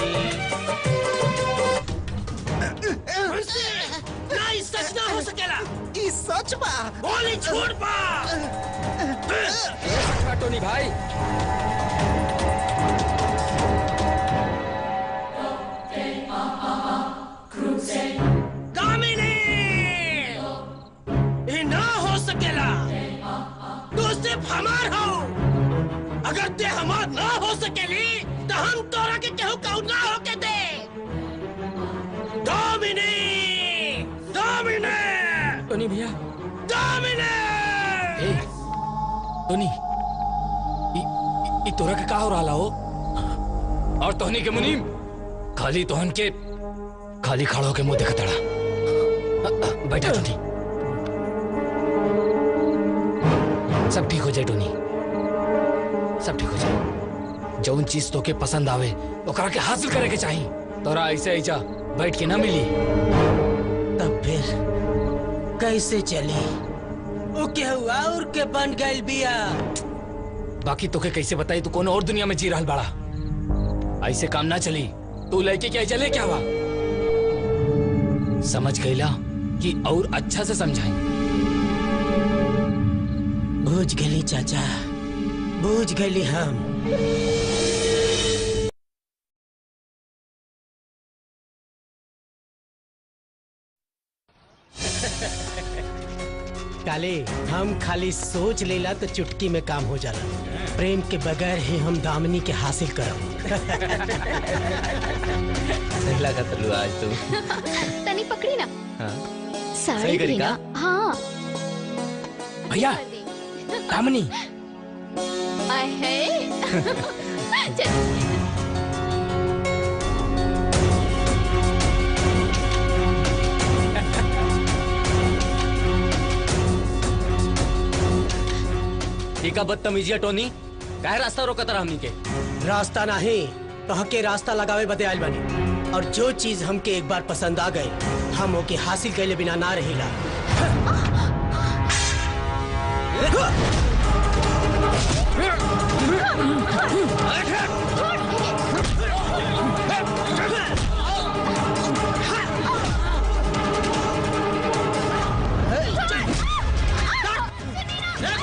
सच ना हो सकेला। ई सच बा। बोली झूठ बा। टोनी भाई दामिनी ये ना हो सकेला। तू सिर्फ हमार हो। अगर ते हमार ना हो सकेली तो हम तोरा के केहू कहू ना होके दे। दामिनी टोनी भैया दामिनी टोनी ई तोरा के का हो रहा हो? और तोहनी के मुनीम खाली तोहन के खाली खड़ो के मुंह देखत रहा। बैठा टोनी, सब ठीक हो जाए टोनी, सब ठीक हो जाए। जौन चीज तोके पसंद आवे ओकरा के हासिल करे के चाहिए। तोरा ऐसे ही जा बैठ के ना मिली। तब फिर कैसे चली? ओ क्या हुआ और के बन गइल बिया? बाकी तोके कैसे बताई? तू कौन और दुनिया में जी रहल बाड़ा। ऐसे काम ना चली। तू लड़के क्या चले क्या हुआ? समझ गईला कि और अच्छा से समझाई। बूझ गली चाचा, बूझ गली हम। काले हम खाली सोच लेला तो चुटकी में काम हो जाला। प्रेम के बगैर ही हम दामिनी के हासिल करब। सही लगा तलू आज तू। तनी पकड़ी ना। हाँ? साड़ी सही करी दी ना। का? हाँ भैया दामिनी आए है। चल ठीक है बदतमीजिया टोनी, काहे रास्ता रोकत रहा हमनी के? रास्ता नहीं तो हके रास्ता लगावे बदे आइल बानी। और जो चीज हमके एक बार पसंद आ गए हम ओके हासिल कैले बिना ना रहिला।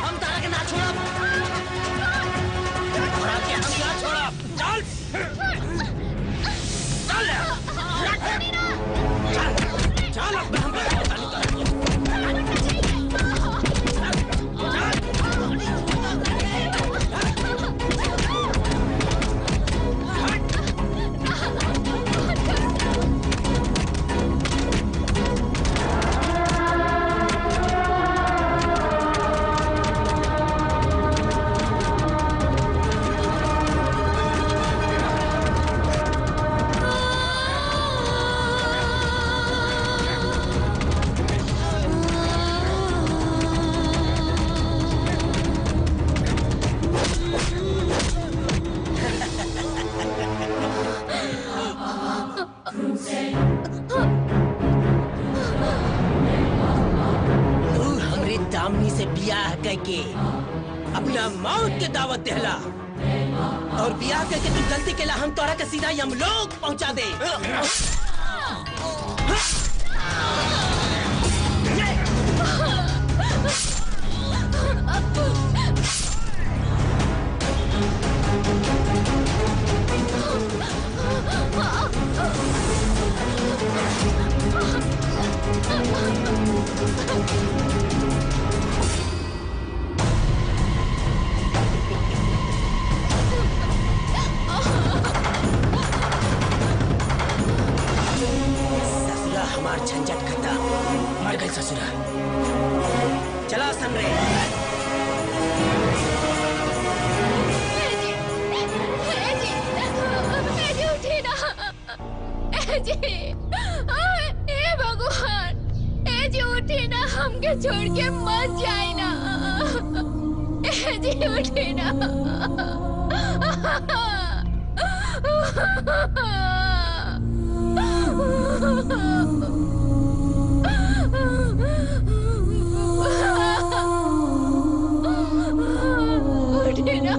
हम तारा के ना छोड़ा। हम ना छोड़ा। चल चल अब हम दामिनी से बियाह करके अपना मौत के दावत देहला और बियाह करके तू गलती केला हम तोरा के सीधा यमलोक पहुंचा दे। ससुरा हमार झंझट खत्म, मर गई ससुरा। चला सन रे। हे भगवान, ए जी उठी ना, हमके छोड़ के मत जाए ना। ए जी उठी ना। उठी ना।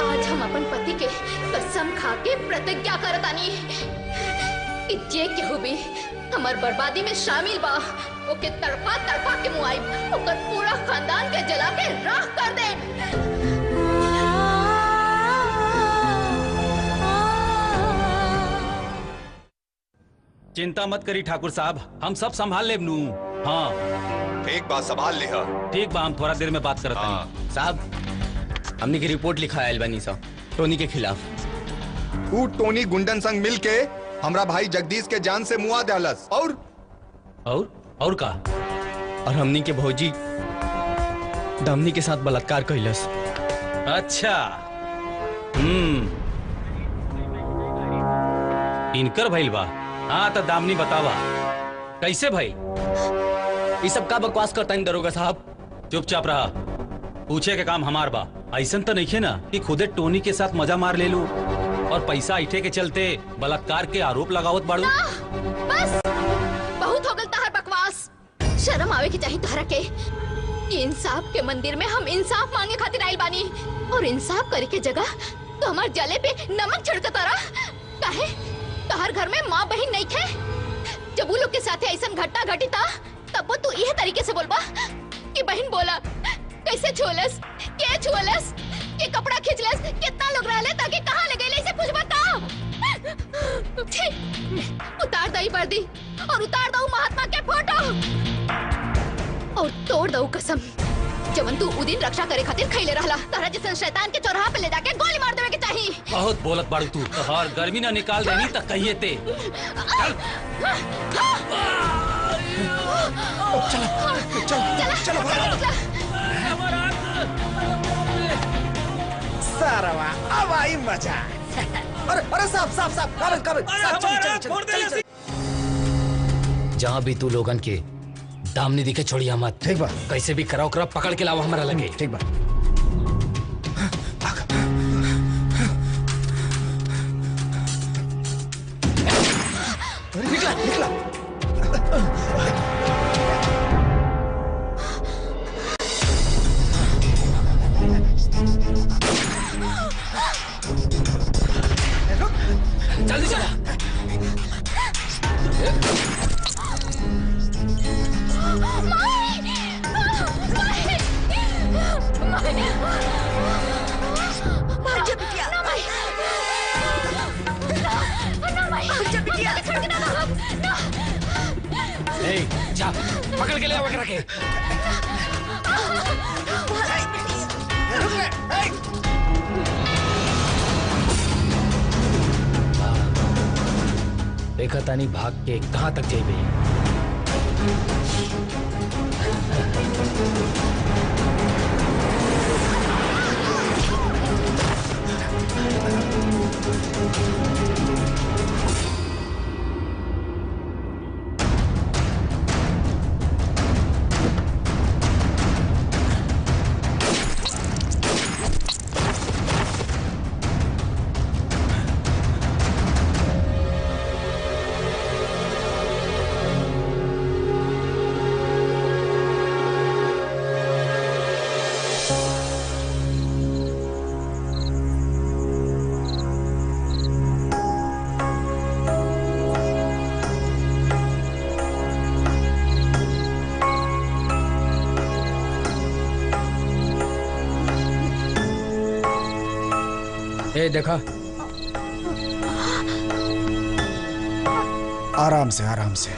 आज हम अपन पति के कसम खा के प्रतिज्ञा करतानी कि जे केहू भी हमार बर्बादी में शामिल बा ओके तड़पा तड़पा के मुआइब, ओकर पूरा खानदान के जला के राख कर दे। चिंता मत करी ठाकुर साहब, हम सब संभाल लेब नू। हाँ एक बात संभाल लिहा। ठीक बा, हम थोड़ा देर में बात करत हाँ। हनी। साहब हमने की रिपोर्ट लिखा है अलबानी साहब टोनी के खिलाफ। ऊ टोनी गुंडन संग मिल के हमरा भाई जगदीश के जान से मुआ डालस और का? और हमनी के भौजी दामनी के साथ बलात्कार कैलस। अच्छा, इनकर भइल बा। हाँ तो दामनी बतावा कैसे भाई? ये सब का बकवास करता है दरोगा साहब? चुपचाप रहा, पूछे के काम हमार बा। ऐसन तो नहीं है ना कि खुदे टोनी के साथ मजा मार ले लू और पैसा ऐठे के चलते बलात्कार के आरोप लगावत बाड़ू। बस बहुत हो गल तहर बकवास। शर्म आवे की चाहिए तहरा के। इंसाफ के मंदिर में हम इंसाफ मांगे खातिर आइल बानी, और इंसाफ करे के जगह तो हमार जले पे नमक छिड़कता रहा। काहे तहर घर में माँ बहन नहीं थे? जब वो लोग के साथ ऐसा घटना घटी था तब तू यह तरीके से बोलबा कि बहन बोला कैसे छुअलस, के छुअलस, के कपड़ा खींचलस, कितना लोग रहले ताकि कहां ले गइले इसे पूछ बताओ। उतार दई वर्दी और उतार दऊ महात्मा के फोटो और तोड़ दऊ कसम जवन तू उ दिन रक्षा करे खातिर खइले रहला। तारा जैसन शैतान के चौराहा पे ले जाके गोली मार देवे के चाहिए। बहुत बोलत बाड़ू तू। और गर्मी ना निकाल देनी तो कहिए ते। चलो सारवा अब आई मजा। अरे साहब कब जहाँ भी तू लोगन के दामनी दिखे छोड़िया मत। ठीक बा। कैसे भी कराओ करा पकड़ के लाओ हमारा लगे। ठीक बा। निकला जल्दी चला। जा पकड़ के ले आओ के। देखा तानी भाग के कहाँ तक जाइबे। ए देखा आराम से आराम से।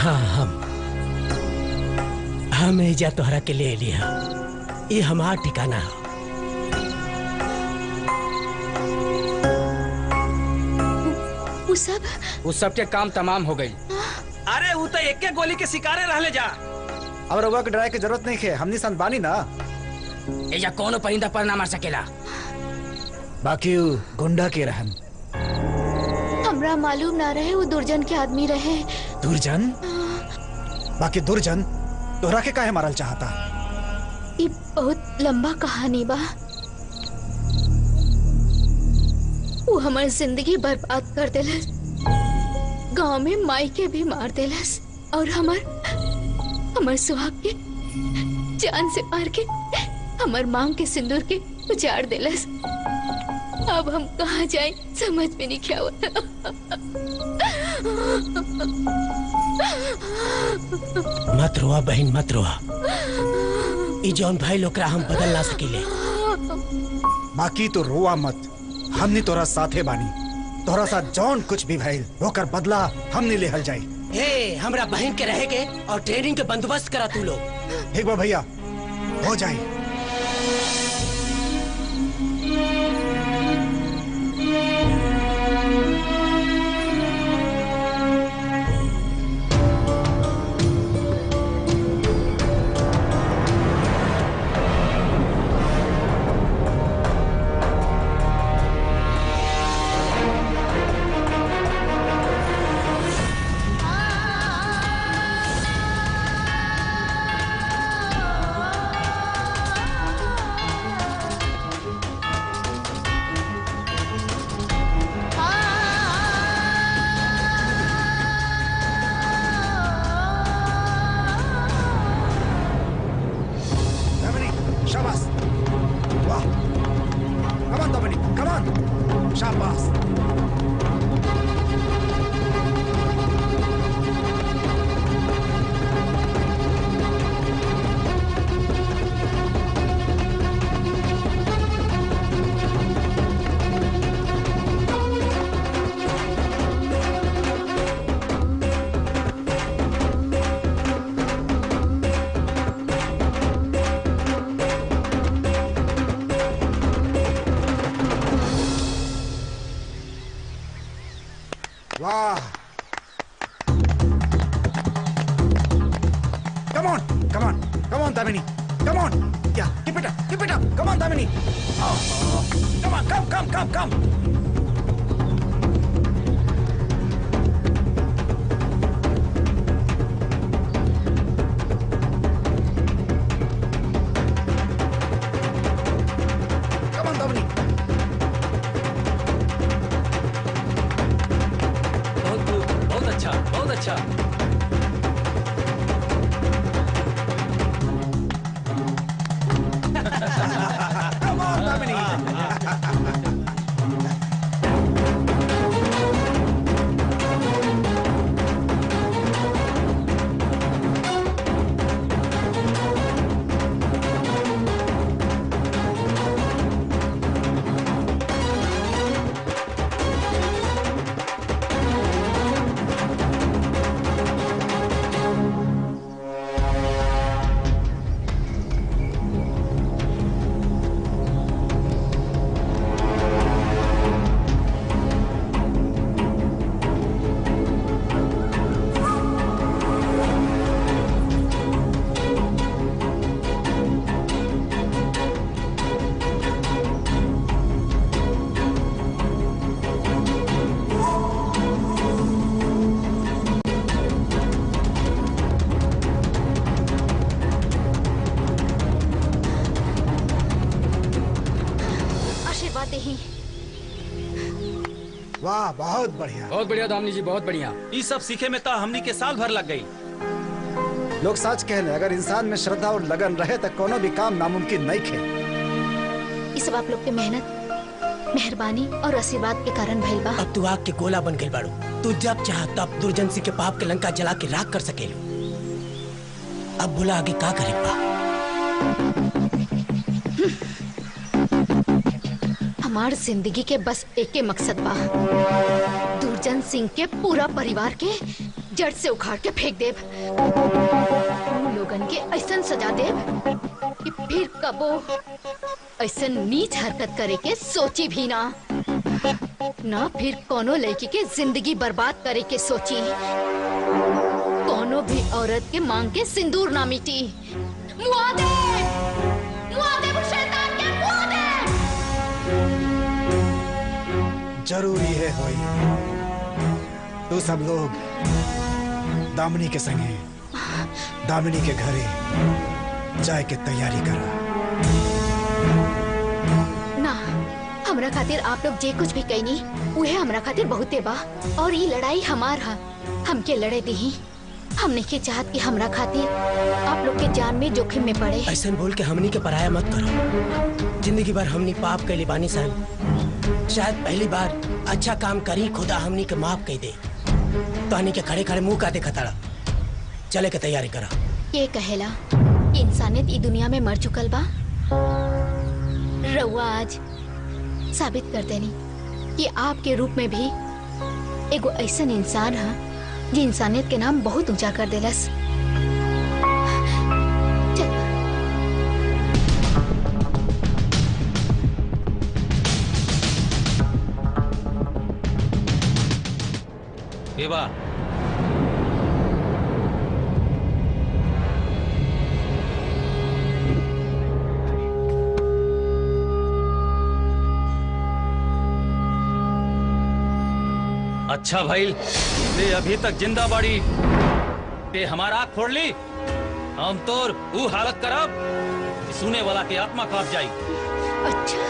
हाँ हम एजा तोहरा के ले लिया। ये हमार ठिकाना है। उस सब के काम तमाम हो गई। अरे वो तो एक गोली के शिकारे रहले जा। अब रउआ के डराए की जरूरत नहीं है, हमनी सन बानी ना। एजा कोनो परिंदा पर ना मार सकेला। बाकी उ गुंडा के रहन। हमरा मालूम ना रहे वो दुर्जन के आदमी रहे। दुर्जन? बाकी दुर्जन तोहरा के काहे मारल चाहता? ये बहुत लंबा कहानी बा। वो हमार जिंदगी बर्बाद कर देलस, गांव में माई के भी मार देलस और हमार सुहाग के जान से मार के हमार मांग के सिंदूर के उजाड़ देलस। अब हम कहाँ जाएं समझ में नहीं क्या हुआ। मत रोआ बहन मत रोआ। ई जौन भाई लोकरा हम बदल ना सकीले। बाकी तो रोआ मत, हमनी तोरा साथे बानी। तोरा साथ जौन कुछ भी भइल होकर बदला हमनी लेहल जाई। हे हमरा बहन के रहेगे और ट्रेनिंग के बंदोबस्त करा तू लोग। ठीक बा भैया, हो जाई। शाबाश, वाह, come on Dominic, come on, शाबाश। वाह, come on, come on, come on, Damini, come on, yeah, keep it up, come on, Damini, come on, come. Come on, Damini. बहुत अच्छा। Come on, Dominic. वाह, बहुत बढ़िया दामनी जी, बहुत बढ़िया। ये सब सीखे में तो हमनी के साल भर लग गई। लोग सच कहने, अगर इंसान में श्रद्धा और लगन रहे तो कोनो भी काम नामुमकिन नहीं खे। ये सब आप लोग के मेहनत, मेहरबानी और आशीर्वाद के कारण भइल बा। अब तू आग के गोला बन गई बाड़ू। तू जब चाह तब दुर्जन सिंह के पाप के लंका जला के राख कर सकेलू। अब बोला आगे का करे बा? हमार जिंदगी के बस एके मकसद बा, दुर्जन सिंह के पूरा परिवार के जड़ से उखाड़ के फेंक देब। उन लोगन के ऐसन सजा देब कि फिर कबो ऐसन नीच हरकत करे के सोची भी ना फिर कोनो लड़की के जिंदगी बर्बाद करे के सोची। कोनो भी औरत के मांग के सिंदूर ना मिटी। मुआ दे! मुआ दे वो शैतान के, मुआ दे! जरूरी है होई। तू सब लोग दामिनी के संगे दामिनी के घरे जाए के तैयारी करा। ना, हमरा खातिर आप लोग जे कुछ भी कहनी उहे हमरा खातिर बहुते बा, और ये लड़ाई हमार हा, हमके लड़े दी। हम नहीं चाहत कि हमरा खातिर आप लोग के जान में जोखिम में पड़े। ऐसा बोल के हमनी के पराया मत करो। जिंदगी भर हमनी पाप कैली बानी सन, शायद पहली बार अच्छा काम करी खुदा हमनी के माफ कह दे। तो हनी के खड़े खड़े मुंह का देखा ताड़ा। चले के तैयारी करा। ये कहेला कि इंसानियत ई दुनिया में मर चुकल बा। रउआ आज साबित कर देनी कि आपके रूप में भी एगो ऐसन इंसान है जी इंसानियत के नाम बहुत ऊंचा कर देलस। बा अच्छा भाई, ते अभी तक जिंदा बाड़ी, ते हमारा आँख फोड़ ली। हम तोर वो हालत करब कि सुने वाला के आत्मा कांप जाई। अच्छा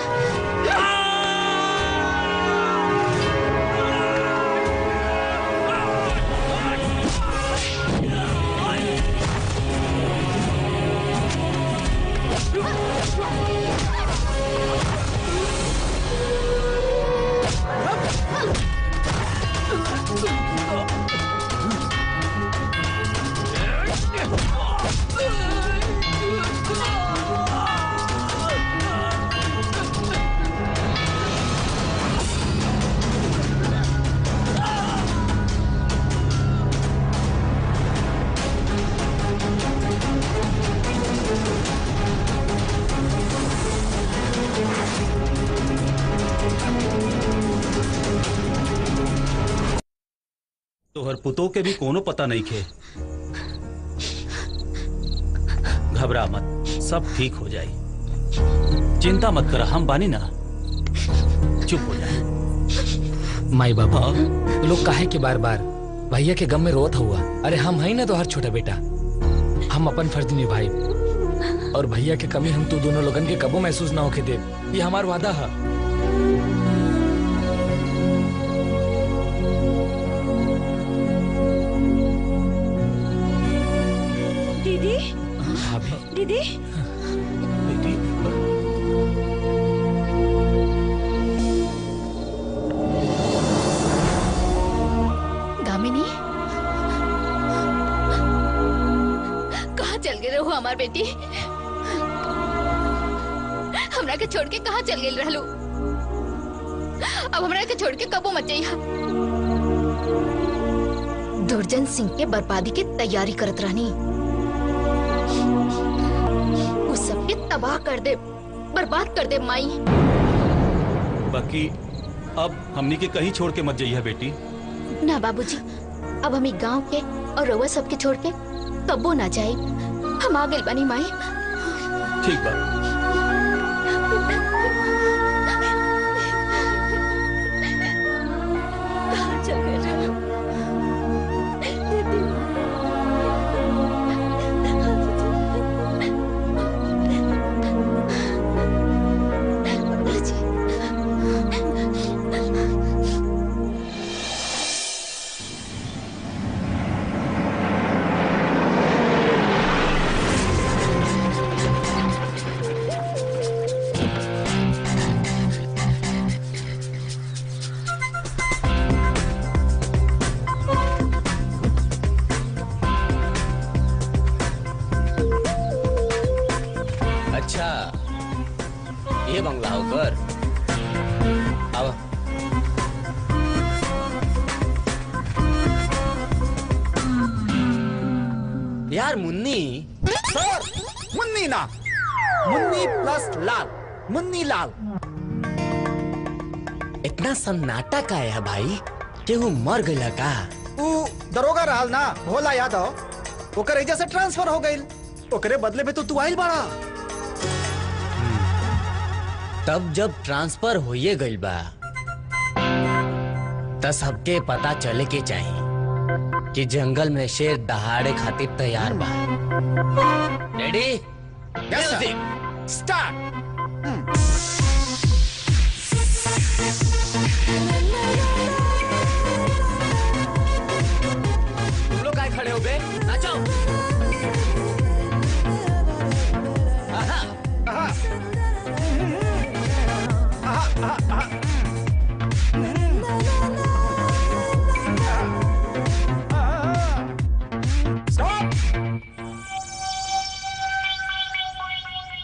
तोहर पुतो के भी कोनो पता नहीं खे। घबरा मत, सब ठीक हो जाई। चिंता मत कर, हम बानी ना। चुप हो जाए। माई बाबा लोग काहे के बार बार भैया के गम में रोत हुआ। अरे हम है ना तो हर छोटा बेटा, हम अपन फर्ज निभाई और भैया के कमी हम तू दोनों लोगन के कबो महसूस ना होके दे। ये हमार वादा है। दीदी, दीदी, दामिनी, कहाँ चल गए हो हमार बेटी? हमरा के छोड़ के कहाँ चल गए रहलू? अब हमरा के छोड़ के कबो मत जाइहा। दुर्जन सिंह के बर्बादी की तैयारी करत रहनी, उस सबके तबाह कर दे, बर्बाद कर दे माई। बाकी अब हमनी के कहीं छोड़ के मत जाइए बेटी। ना बाबूजी, अब हम गांव के और रउआ सबके छोड़ के कबो ना जाए। हम आ गए बनी माई। ठीक बा। अच्छा, ये बंगला होकर आवा। यार मुन्नी। सर मुन्नी ना, मुन्नी प्लस लाल, मुन्नी लाल। इतना सन्नाटा का है भाई कि वो मर गया का? तू दरोगा रहल ना भोला यादव, ओकर एजा से ट्रांसफर हो गइल, ओकरे बदले में तो तू आइल बड़ा। तब जब ट्रांसफर होइए गइल बा तब सबके पता चले के चाहिए कि जंगल में शेर दहाड़े खातिर तैयार बा। रेडी? Music start. तुम लोग काय खड़े हो बे? नाचो। आहा, आहा, आहा, आहा।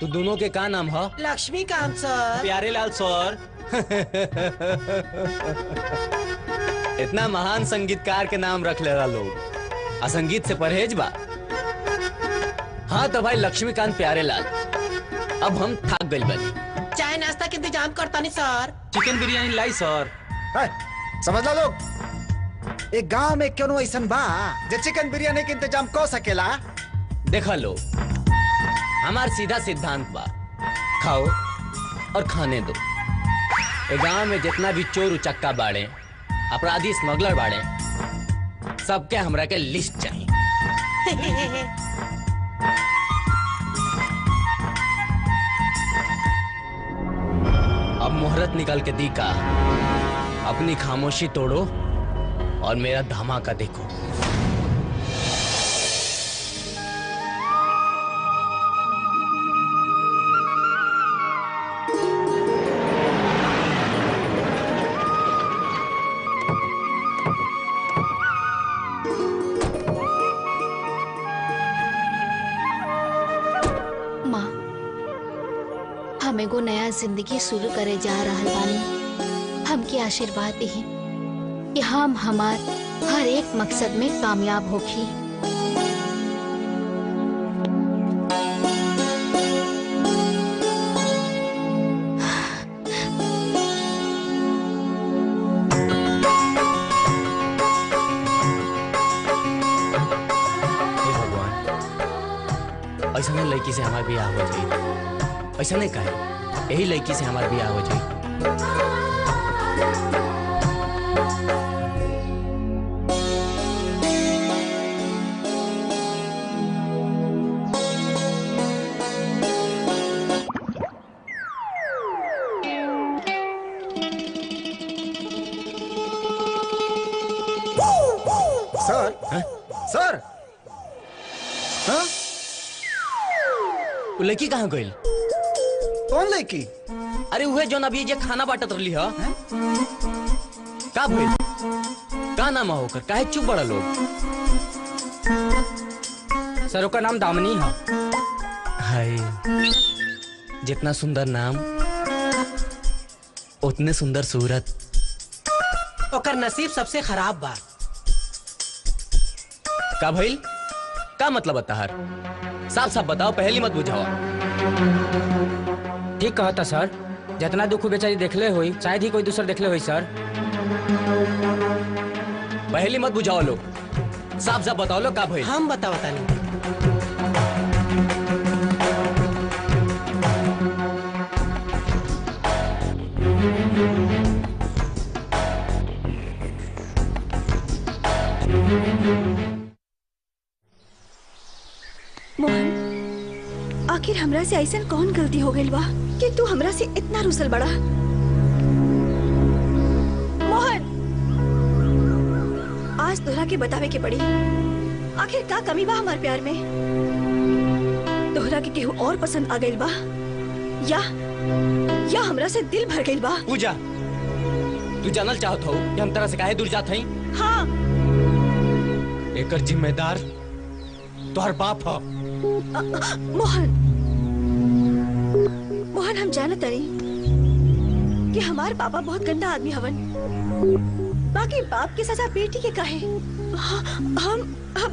तो दोनों के का नाम है? लक्ष्मीकांत सर। प्यारे लाल सर। इतना महान संगीतकार के नाम रख लेगा लोग, असंगीत से परहेज बा। हाँ तो भाई लक्ष्मीकांत प्यारेलाल, अब हम थक गइल बानी। चाय नाश्ता के इंतजाम करता नहीं सर। चिकन बिरयानी लाई सर। समझ ला लोग, एक गांव में क्यों ऐसन बा जे चिकन बिरयानी के इंतजाम कर सकेला? देखा लो, हमार सीधा सिद्धांत बा, खाओ और खाने दो। ए गांव में जितना भी चोर उचक्का बाड़े, अपराधी स्मगलर बाड़े, सबके हमरा के लिस्ट चाहिए। अब मुहूर्त निकाल के दी का, अपनी खामोशी तोड़ो और मेरा धमाका देखो। हम एगो नया जिंदगी शुरू करे जा रहल बानी। हमके आशीर्वाद दी कि हम हमार हर एक मकसद में कामयाब होखी। हे भगवान, ऐसा नहीं लड़की से हमार बियाह हो जाए, ऐसा नहीं कहे, यही लड़की से हमारा बियाह हो जाए। सर, सर, हाँ? वो लड़की कहाँ गई? कौन लड़की? अरे वह जो अभी जे खाना बांटत रही है। का भइल? का नाम है होकर? काहे चुप बड़ा लोग? सर ओकर नाम दामिनी है। हाय, जितना सुंदर नाम उतने सुंदर सूरत। ओकर नसीब सबसे खराब बा। का भइल? का मतलब बताहर? साफ साफ बताओ, पहली मत बुझाओ। ठीक कहता सर, जितना दुख बेचारी देखले हुई शायद ही कोई दूसरा देखले हुई सर। पहली मत बुझाओ लोग, साफ साफ बताओ लो का भइल? हम बतावता नहीं। मोहन, आखिर हमरा से ऐसा कौन गलती हो गई बा कि तू हमरा से इतना रुसल बड़ा? मोहन, आज तोहरा के बतावे के पड़ी, आखिर का कमी बा हमार प्यार में? तोहरा के केहू और पसंद आ गइल बा या हमरा से दिल भर गइल बा? पूजा, तू जानल चाहत हो कि हम तरह से काहे दूर जात हई? हाँ। एकर जिम्मेदार तोहर बाप हो। मोहन, मोहन हम जानत तारी कि हमार पापा बहुत गंदा आदमी हवन। बाकी बाप के सजा बेटी के काहे? हम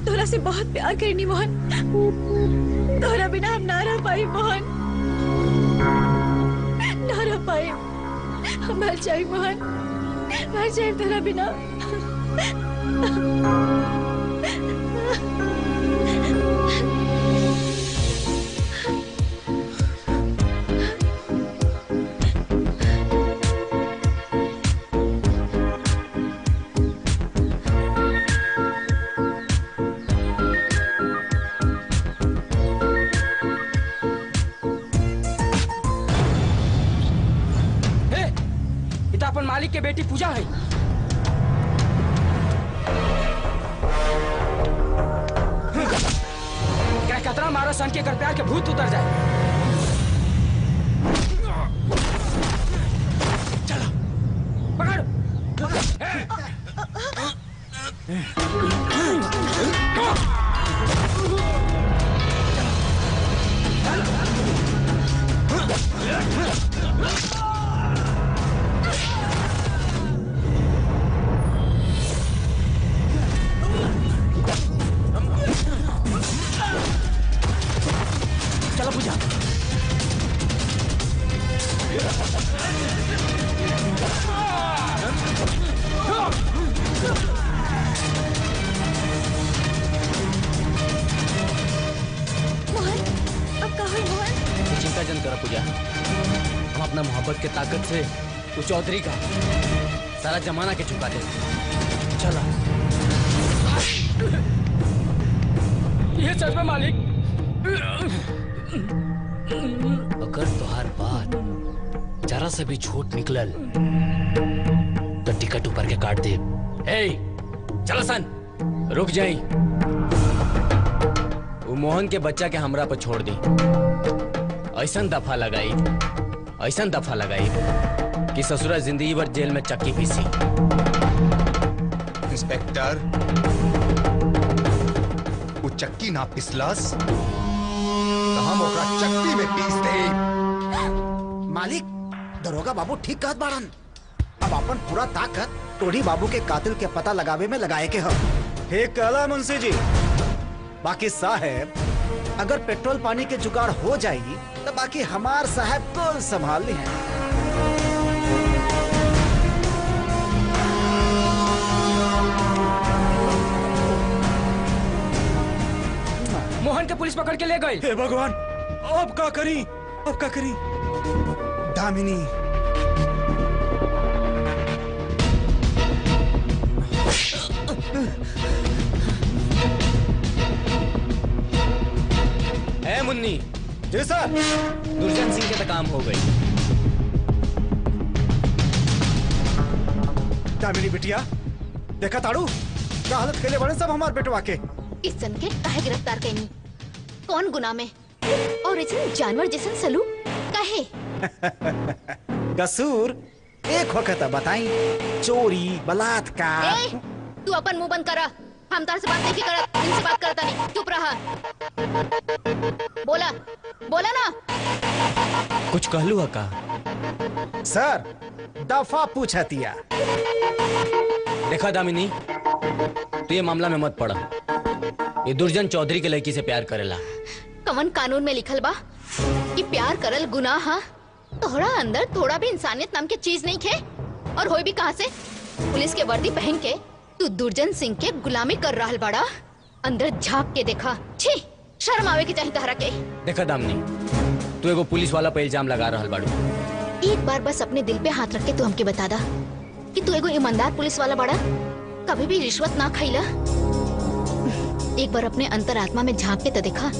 तोरा से बहुत प्यार करेनी मोहन। तोरा बिना हम ना रह पाई मोहन, ना रह पाई। मर जाए मोहन, मर जाए तोरा बिना। अपन मालिक के बेटी पूजा है। क्या कतरा मारो सन के कर प्यार के भूत उतर जाए। चलो पकड़। चलो पूजा। मोहन, अब कहाँ है मोहन? चिंता जन करो पूजा, हम अपना मोहब्बत के ताकत से उस चौधरी का सारा जमाना के चुका दे। चलो। ये सच में मालिक? अगर तुहार बात जरा से भी झूठ निकलल तो टिकट ऊपर के काट दे। ए, चलो सन, रुक जाई। वो मोहन के बच्चा के हमरा पर छोड़ दी। ऐसन दफा लगाई कि ससुरा जिंदगी भर जेल में चक्की पीसी। इंस्पेक्टर, वो चक्की ना पिसलस तो हम ओकरा चक्की में पीस दे। मालिक, दरोगा बाबू ठीक कहत बाड़न। अब अपन पूरा ताकत टोनी बाबू के कातिल के पता लगावे में लगाए के हम। ठीक कहला मुंशी जी। बाकी साहब, अगर पेट्रोल पानी के जुगाड़ हो जाएगी तो बाकी हमार साहब को संभाल ली है। मोहन के पुलिस पकड़ के ले गई। हे भगवान, अब का करी? दामिनी, ए मुन्नी। जी सर। दुर्जन सिंह के तो काम हो गई। दामिनी बिटिया, देखा ताड़ू का हालत के लिए बड़े सब हमार बेटवा के। इस सन के काहे गिरफ्तार कैनी? कौन गुनाह में? और इतने जानवर जैसन सलूक काहे? कसूर एक वक्त बताई, चोरी, बलात्कार। ए, तू अपन मुंह बंद करा। हम तार से बात नहीं करत, इनसे बात करता नहीं। चुप रहा। बोला ना। कुछ कहलू है का? सर, दफा पूछतिया। देखा दामिनी, तू ये मामला में मत पड़ा। ये दुर्जन चौधरी के लड़की से प्यार करेला। कवन कानून में लिखल बा कि प्यार करल गुनाह हा? तोहरा अंदर थोड़ा भी इंसानियत नाम के चीज नहीं खे। और होई भी कहाँ से? पुलिस के वर्दी पहन के तू दुर्जन सिंह के गुलामी कर रहल बाड़ा। अंदर झांक के देखा। छी, शर्म आवे की चाहिए तहरा के। देखा दामिनी, तू एगो पुलिस वाला पे इल्जाम लगा रहल बाड़ू। एक बार बस अपने दिल पे हाथ रख के तू हमके बता दा कि तू एगो ईमानदार पुलिस वाला बाड़ा, कभी भी रिश्वत ना खाईला। एक बार अपने अंतरात्मा में झांक के तो देखा।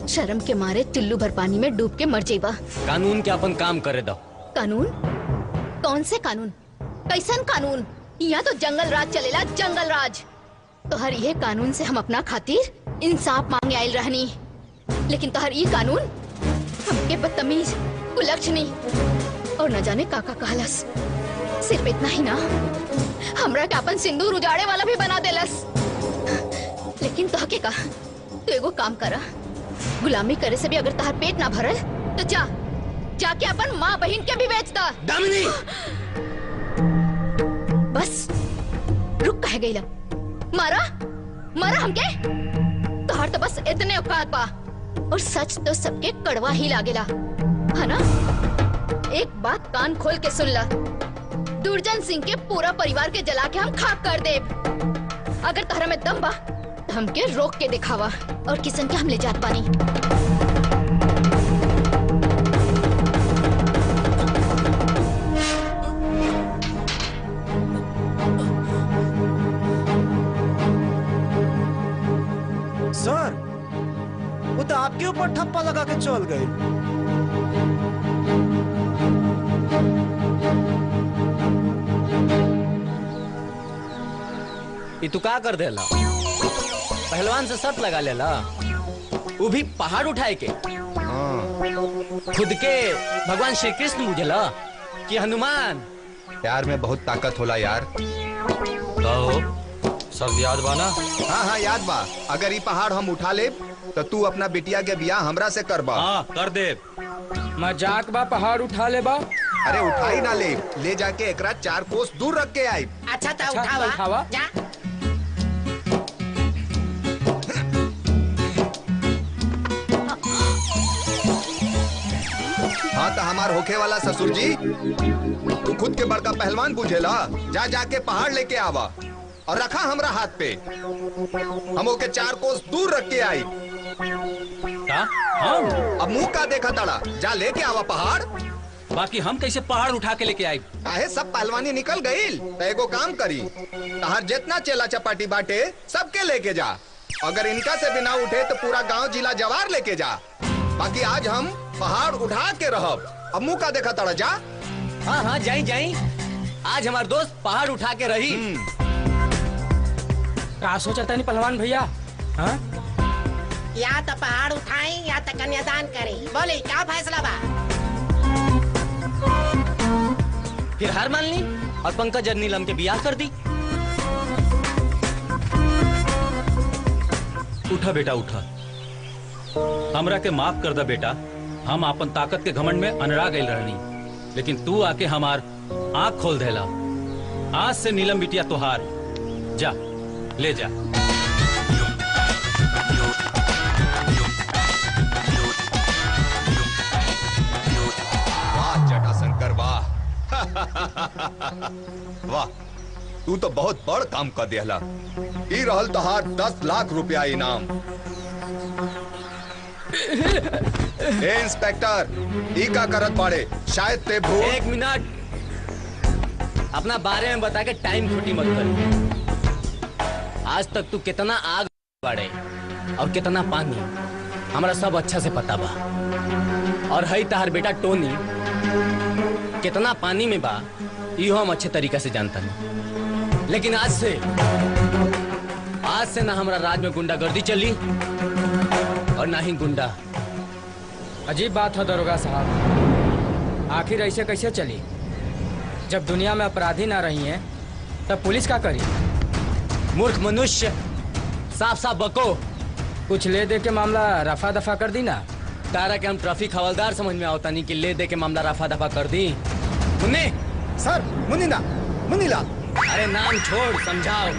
शर्म के मारे चुल्लू भर पानी में डूब के मर जाइबा। कानून के अपन काम करे दो। कानून? कौन से कानून? कैसन कानून? यहाँ तो जंगल राज चलेला, जंगल राज। तो हर ये कानून से हम अपना खातिर इंसाफ मांगे आयल रहनी, लेकिन तो हर ये कानून हमके बदतमीज, कुलक्षणी और न जाने काका कहलस। सिर्फ इतना ही ना, हमरा के अपन सिंदूर उजाड़े वाला भी बना देलस। लेकिन तो के कहा, तू एगो काम करा। गुलामी करे से भी अगर तहार पेट ना भरल तो जाके अपन माँ बहन के भी बेच दा। दामिनी! काहे गईला? मारा मारा हमके। तोहर तो बस इतने औकात बा, और सच तो सबके कड़वा ही लागेला, है ना? एक बात कान खोल के सुन ला, दुर्जन सिंह के पूरा परिवार के जला के हम खाक कर देब। अगर तोहरा में दम बा तो हमके रोक के दिखावा, और किसन के हम ले जात बानी। सर, वो तो आपके ऊपर ठप्पा लगा के चल गई। ये तू का कर देला? पहलवान से शर्त लगा लेला, वो भी पहाड़ उठाए के। खुद के भगवान श्री कृष्ण बुझला कि हनुमान? प्यार में बहुत ताकत होला यार। सब याद बा ना? हाँ हाँ याद बा। अगर ये पहाड़ हम उठा ले तो तू अपना बिटिया के बियाह हमरा से करबा। हाँ कर दे। मजाक बा पहाड़ उठा ले बा? अरे उठाई ना ले जाके एकरा 4 कोस दूर रख के आई। अच्छा था अच्छा, उठावा उठावा। जा। हाँ तो हमार होखे वाला ससुर जी, तू खुद के बड़का पहलवान बुझेला। जा जाके पहाड़ लेके आवा और रखा हमरा हाथ पे। हम ओके 4 कोस दूर रख के आई। का? हम? अब मुंह का देखा तड़ा, जा लेके आवा पहाड़। बाकी हम कैसे पहाड़ उठा के लेके आए? काहे सब पहलवानी निकल गई। तो एगो काम करी, तहार जितना चेला चपाटी बाटे सबके लेके जा। अगर इनका से भी ना उठे तो पूरा गांव जिला जवार लेके जा। बाकी आज हम पहाड़ उठा के रहब। अब मुंह का देखा तड़ा, जा। हाँ हाँ जाई जाई, आज हमार दोस्त पहाड़ उठा के रही। का सोचता नहीं पहलवान भैया? हाँ? या तो पहाड़ उठाई या तो कन्यादान करी। बोले क्या फैसला बा? फिर हार मान ली और पंकज और नीलम के बियाह कर दी। उठा बेटा उठा, हमरा के माफ कर दा बेटा। हम अपन ताकत के घमंड में अनड़ा गई रहनी, लेकिन तू आके हमार आँख खोल देला। आज से नीलम बिटिया तोहार। जा ले जा। वाह जटाशंकर वाह। वाह, तू तो बहुत बड़ काम कर दिया। ई रहल तोहार 10 लाख रुपया इनाम। ए इंस्पेक्टर, ई का करत बाड़े? शायद ते भूल। 1 मिनट, अपना बारे में बता के टाइम खोटी मत कर। आज तक तू कितना आग बाड़े और कितना पानी, हमरा सब अच्छा से पता बा। और हई तहार बेटा टोनी कितना पानी में बा, इहो हम अच्छे तरीका से जानता नहीं। लेकिन आज से ना हमारा राज में गुंडागर्दी चली और ना ही गुंडा। अजीब बात है दरोगा साहब, आखिर ऐसे कैसे चली? जब दुनिया में अपराधी ना रही हैं, तब पुलिस क्या करी? मूर्ख मनुष्य, साफ साफ बको। कुछ ले दे के मामला रफा दफा कर दी ना। तारा के हम ट्रैफिक हवलदार समझ में आवता नहीं कि ले दे के मामला रफा दफा कर दी। मुन्ने सर, मुन्नीलाल। अरे नाम छोड़, समझाओ।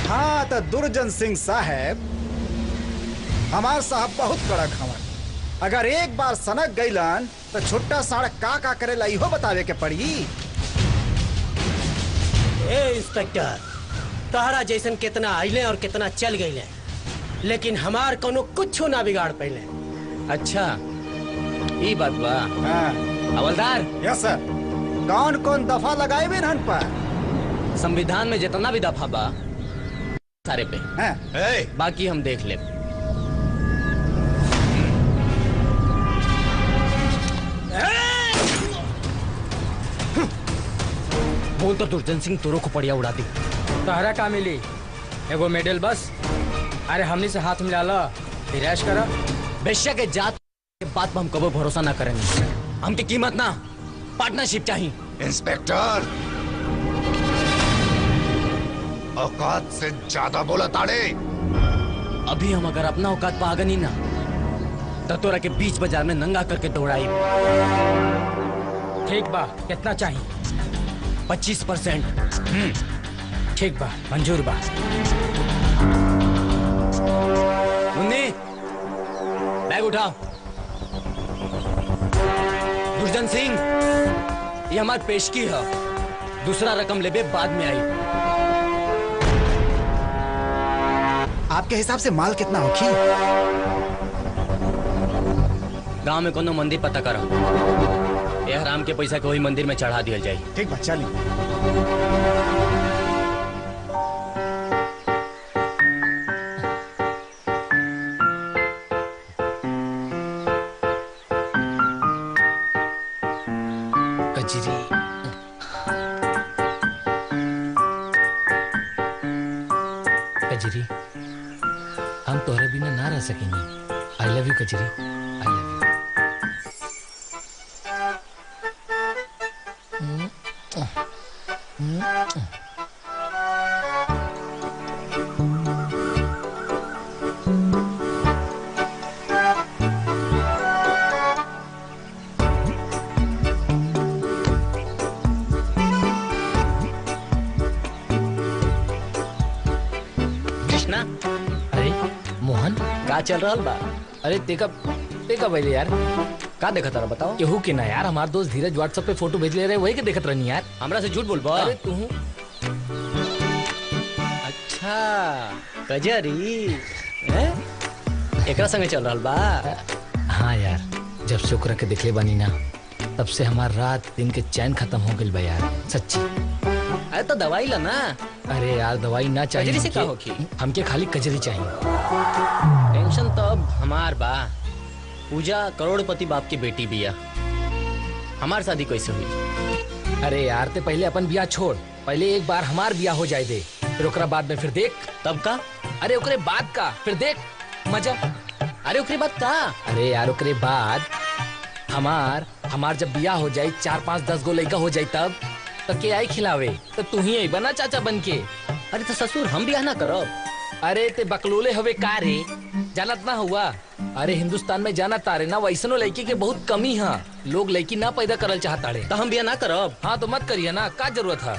हाँ तो दुर्जन सिंह साहब, हमार साहब बहुत कड़क हवन। अगर एक बार सनक गईलन तो छुट्टा साड़ का करेला इहो बतावे के पड़ी। ए इंस्पेक्टर, तहरा जैसन कितना आइले और कितना चल गईले, लेकिन हमार कोनो कुछो ना बिगाड़ पइले। अच्छा, ई बात बा। हाँ। हवलदार। यस सर। कौन कौन दफा लगाए भी हन पर? संविधान में जितना भी दफा बा सारे पे। हाँ। बाकी हम देख ले। बोल तो दुर्जन सिंह तोरो को पड़िया उड़ा दी। तहरा का मिली? एगो मेडल बस। अरे हमनी से हाथ मिला ला, फिर ऐश करा। बेशक के जात के बात पर हम कबो भरोसा ना करेंगे। हमकी कीमत ना, पार्टनरशिप चाहिए। इंस्पेक्टर, औकात से ज्यादा बोला ताड़े। अभी हम अगर अपना औकात पा गनी ना, तो तोरा के बीच बाजार में नंगा करके दौड़ाई। ठीक बा, कितना चाहिए? 25%। ठीक बा, मंजूर बा। मुन्नी, बैग उठाओ। दुर्जन सिंह, ये हमार पेशगी है, दूसरा रकम लेबे बाद में आई। आपके हिसाब से माल कितना होखी? गांव में कोनो मंदिर पता करो, ये हराम के पैसा के वही मंदिर में चढ़ा दिया जाए। ठीक बा, चली। कजरी कजरी, हम तोहरे बिना ना रह सकेंगे। I love you Kajri, I love you. Krishna, अरे मोहन, का चल रहा बा? अरे देखा पहले यार, का देखा तारा बताओ? केहू के ना यार, हमारे दोस्त धीरज व्हाट्सएप पे फोटो भेज ले रहे, वही के देखत रहनी यार। हमरा से झूठ बोलबा? अरे तू अच्छा, कजरी हैं? एकरा संगे चल रहा बा? हाँ यार, जब से ओकरा के देखले बानी ना, तब से हमार रात दिन के चैन खत्म हो गइल बा यार, सच्ची। अरे तो दवाई ला ना। अरे यार दवाई ना चाहिए, कजरी से का हमके- होखी? हमके खाली कजरी चाहिए। टेंशन तो अब हमार बा। पूजा करोड़पति बाप की बेटी बिया, हमार शादी कैसे हुई? अरे यार ते पहले अपन बियाह छोड़, पहले एक बार हमार बियाह हो जाए दे, फिर ओकरा बाद में फिर देख। तब का? अरे ओकरे बाद का फिर देख मजा। अरे ओकरे बाद का? अरे यार ओकरे बाद हमार जब बियाह हो जाए, 4 5 10 गो लड़का हो जाए, तब के आई खिलावे, तो तू ही आई बना चाचा बन के। अरे तो ससुर हम बियाह ना करब? अरे ते बकलोले हवे का रे, जानत ना हुआ? अरे हिंदुस्तान में जाना तारे ना, वैसनो लड़की के बहुत कमी है, लोग लड़की ना पैदा करल चाहता रे। तो हम बियाह ना करब? हाँ तो मत करिए ना, का जरूरत है?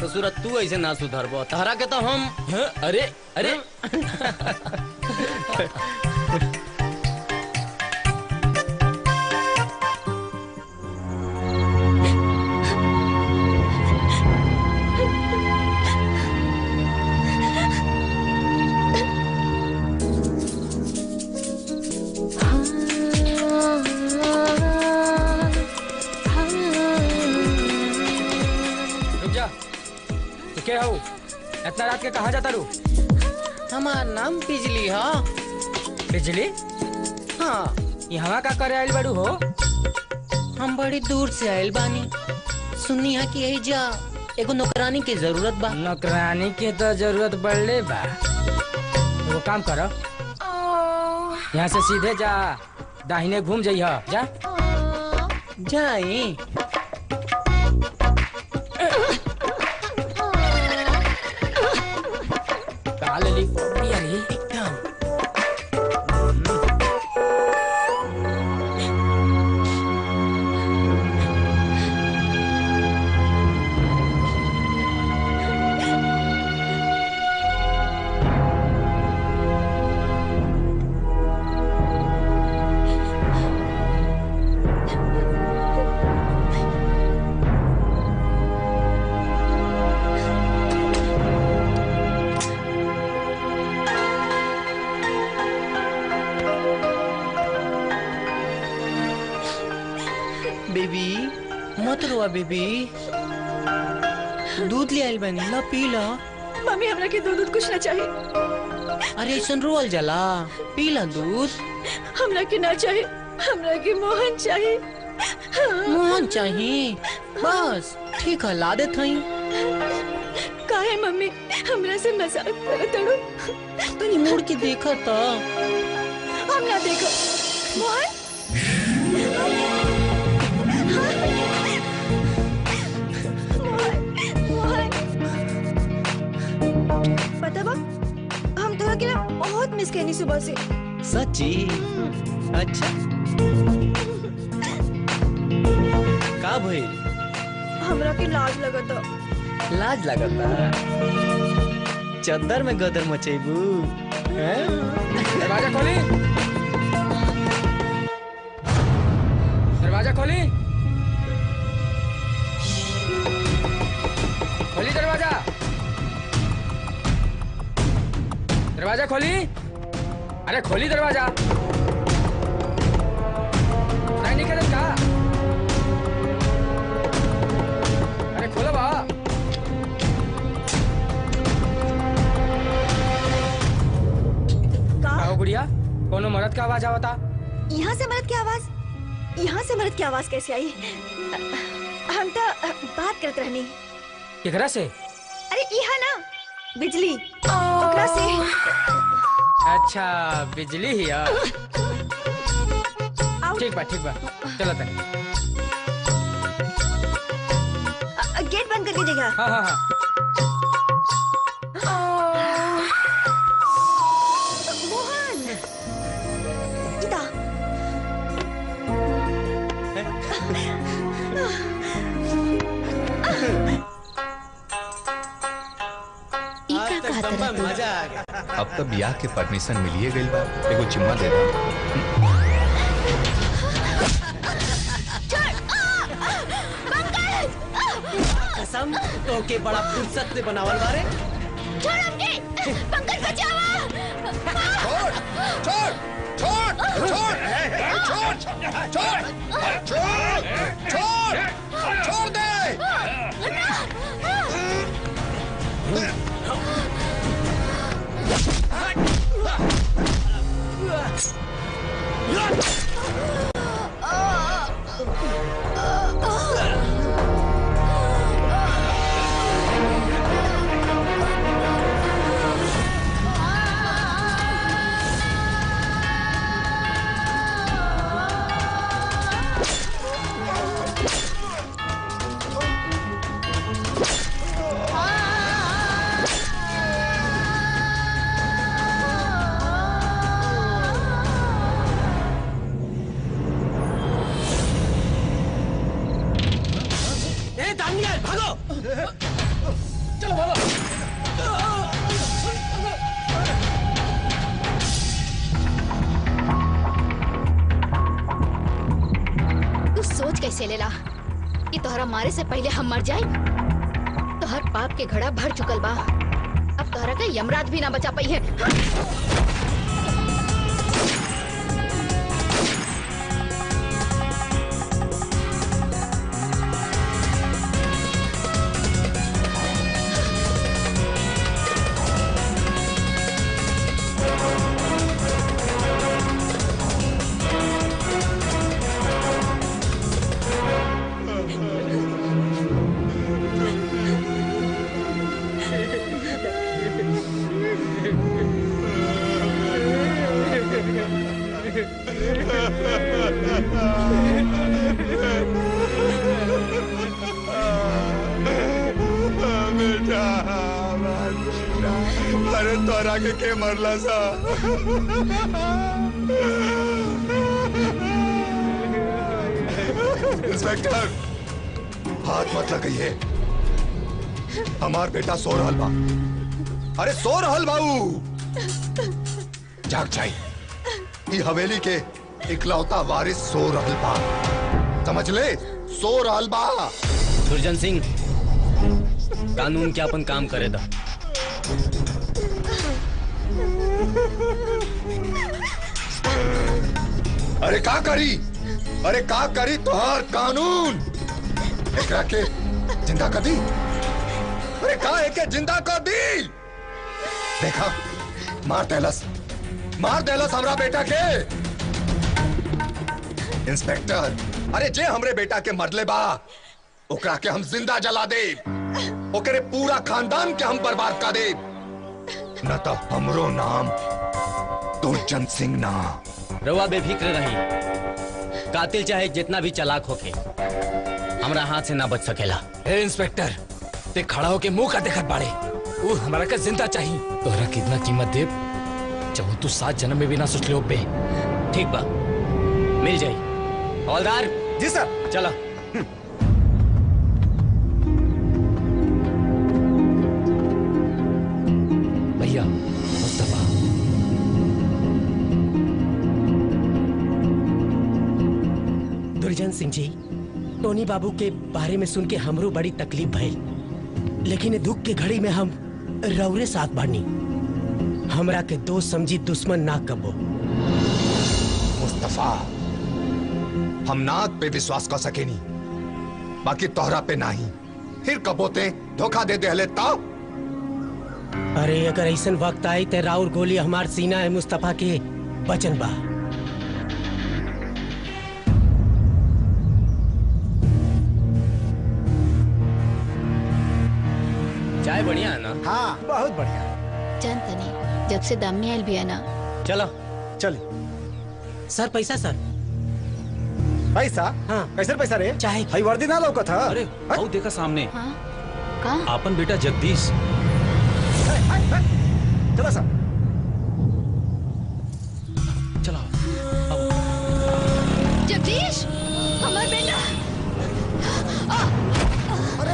ससुर तू ऐसे ना सुधरबो, तहरा के तो हम। हाँ? अरे अरे रुक जा, तो क्या हो? इतना रात के कहाँ जाता रू? हमार नाम बिजली है। बिजली? हाँ, यहाँ का करे आइल बड़ू हो? हम बड़ी दूर से आयल बानी, सुनी है कि यही जा एगो नौकरानी की जरूरत बा। नौकरानी के तो जरूरत पड़ले बा। वो काम करो, यहाँ से सीधे जा, दाहिने घूम जाइए, जा। जाई? बेबी मत रोआ बेबी, दूध ले आइल बनी, ला पी ला। मम्मी हमरा के दूध कुछ ना चाहिए। अरे ऐसन रोल जला, पी ला दूध। हमरा के ना चाहिए, हमरा के मोहन चाहिए। मोहन चाहिए? बस ठीक है, ला देत हई। काहे मम्मी हमरा से मजाक करत हड़ो? तनी मुड़ के देखा था। हम ना देखो। मोहन पता बा, हम तोरा के बहुत मिस करनी सुबह से। सच्ची? अच्छा, का भइल? हमरा के लाज लगता। लाज लगता चद्दर में गदर मचेबू। दरवाजा खोली, दरवाजा खोली, खोली दरवाजा, दरवाजा खोली, अरे खोली दरवाजा। नहीं निकल का, अरे खोलो बा। आओ गुड़िया, कोनो मर्द का आवाज आवता? यहाँ से मर्द की आवाज? यहाँ से मर्द की आवाज कैसे आई? हम तो बात करते रहनी। केकरा से? अरे यहाँ ना बिजली ओकरा से। अच्छा बिजली ही है। ठीक बा चलो तनी। गेट बंद कर दीजिएगा। हाँ हाँ हाँ। मोहन इधर। मजा आ गया। अब तो बियाह के परमिशन मिलिए गई बा, एगो चिम्मा दे दो। कसम तो के बड़ा फुर्सत से बनावल बारे। छोड़ हमके, पंकज बचावा। छोड़ छोड़ छोड़ छोड़ छोड़ छोड़ छोड़ छोड़ छोड़ दे। चलो भागो। तू सोच कैसे लेला कि तोहरा मारे से पहले हम मर जाए? तोहर पाप के घड़ा भर चुकल बा, अब तोहरा के यमराज भी ना बचा पाई है। अरे तोरा के मरला सा। इंस्पेक्टर हाथ मत लगाइए, हमार बेटा सो रहल बा। अरे सो रहल बाऊ, जाग जाई। ई हवेली के इकलौता वारिस सो रहल बा, समझ ले, सो रहल बा। दुर्जन सिंह, कानून के अपन काम करे दा। अरे का करी, अरे का करी तोहार कानून? एकरा के जिंदा कर दी। अरे का एके जिंदा कर दी? देखा मार देलस हमरा बेटा के। इंस्पेक्टर, अरे जे हमरे बेटा के मरले बा ओकरा के हम जिंदा जला दे, ओकरे पूरा खानदान के हम बर्बाद कर दे, न तो हमरो नाम दुर्जन सिंह ना। रवा बेफिक्र रही, कातिल चाहे जितना भी चालाक होके हमरा हाथ से ना बच सकेला। ए इंस्पेक्टर, ते खड़ा होके मुंह का देखत बाड़े, वो हमारा का जिंदा चाहिए। तोहरा कितना कीमत दे चाहो तू 7 जन्म में भी ना सोच लो बे। ठीक बा, मिल जाई। हवलदार जी सर। चलो। टोनी बाबू के बारे में सुन के हमरो बड़ी तकलीफ भइल, लेकिन ये दुख के घड़ी में हम रौरे साथ बानी। हमरा के दोस्त समझी दुश्मन ना कबो। मुस्तफा, हम नात पे विश्वास कर सके नहीं, बाकी तोहरा पे नहीं। फिर कबोते धोखा दे दे तो? अरे अगर ऐसा वक्त आई तो राउर गोली हमार सीना है मुस्तफा के बचन बा। चाय बढ़िया है ना? हाँ बहुत बढ़िया। जान तनी जब से दामनी आयल भी है ना। चलो चलिए। सर पैसा सर। पैसा? हाँ। कैसे पैसा रे? चाहे भाई वर्दी ना लौका था। अरे आओ देखा सामने। हाँ? कहाँ? आपन बेटा जगदीश। चलो सर। चलो। जगदीश, हमार बेटा। अरे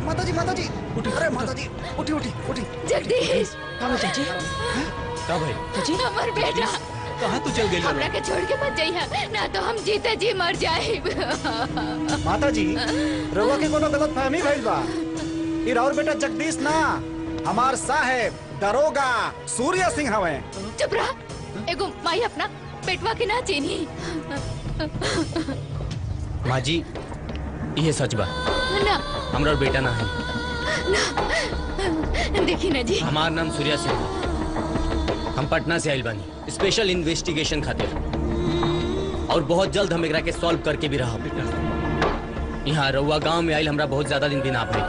माता जी माता जी। अरे माता जी उठी उठी उठी। जगदीश। कहाँ चाची? क्या भाई? चाची? हमार बेटा। कहाँ तू चल गई? हमरा के छोड़ के मत जाइए, ना तो हम जीते जी मर जाए। माता जी रउआ के कोनो गलत फहमी भइल बा। ई राउर बेटा जगदीश ना, हमार साहेब दरोगा सूर्य सिंह हवे। चुप रहा। एगो माई अपना पेटवा के ना चीनी। माँ जी ये सच बा, ना हमरा बेटा ना है। देखी ना जी। हमार नाम सूर्या सिंह है। हम पटना से आइल बानी स्पेशल इन्वेस्टिगेशन खातिर, और बहुत जल्द हम एकरा के सॉल्व करके भी रहा। यहाँ रउआ गांव में आइल हमरा बहुत ज्यादा दिन भी ना भइल।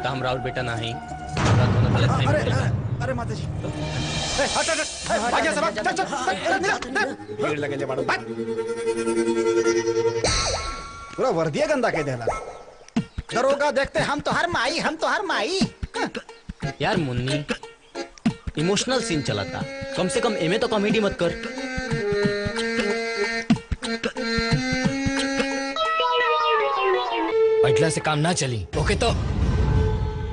तो हमरा और बेटा ना है। हमरा कोनो गलत फहमी भइल बा। अरे माता जी हट हट हट भाग्य से भाग। चल चल भीड़ लगे ले बाड़ू। पूरा वर्दिया गंदा कह देला। दरोगा देखते हम तो हर माई। यार मुन्नी इमोशनल सीन चला था, कम से कम एमे तो कॉमेडी मत कर। बैठला से काम ना चली। ओके तो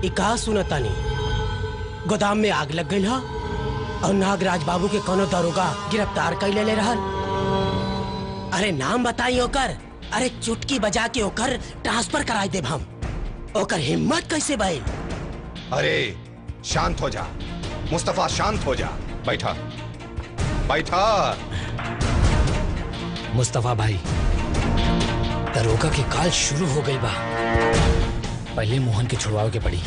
इका सुनता नहीं, गोदाम में आग लग गई और नागराज बाबू के कोनो दरोगा गिरफ्तार कर ले रहल। अरे नाम बताई ओकर। अरे चुटकी बजा के ओकर ट्रांसफर कराई देब हम। ओकर हिम्मत कैसे भइल? अरे शांत हो जा मुस्तफा, शांत हो जा। बैठा बैठा। मुस्तफा भाई, दरोगा की काल शुरू हो गई बा। पहले मोहन के छुड़वाओ के पड़ी,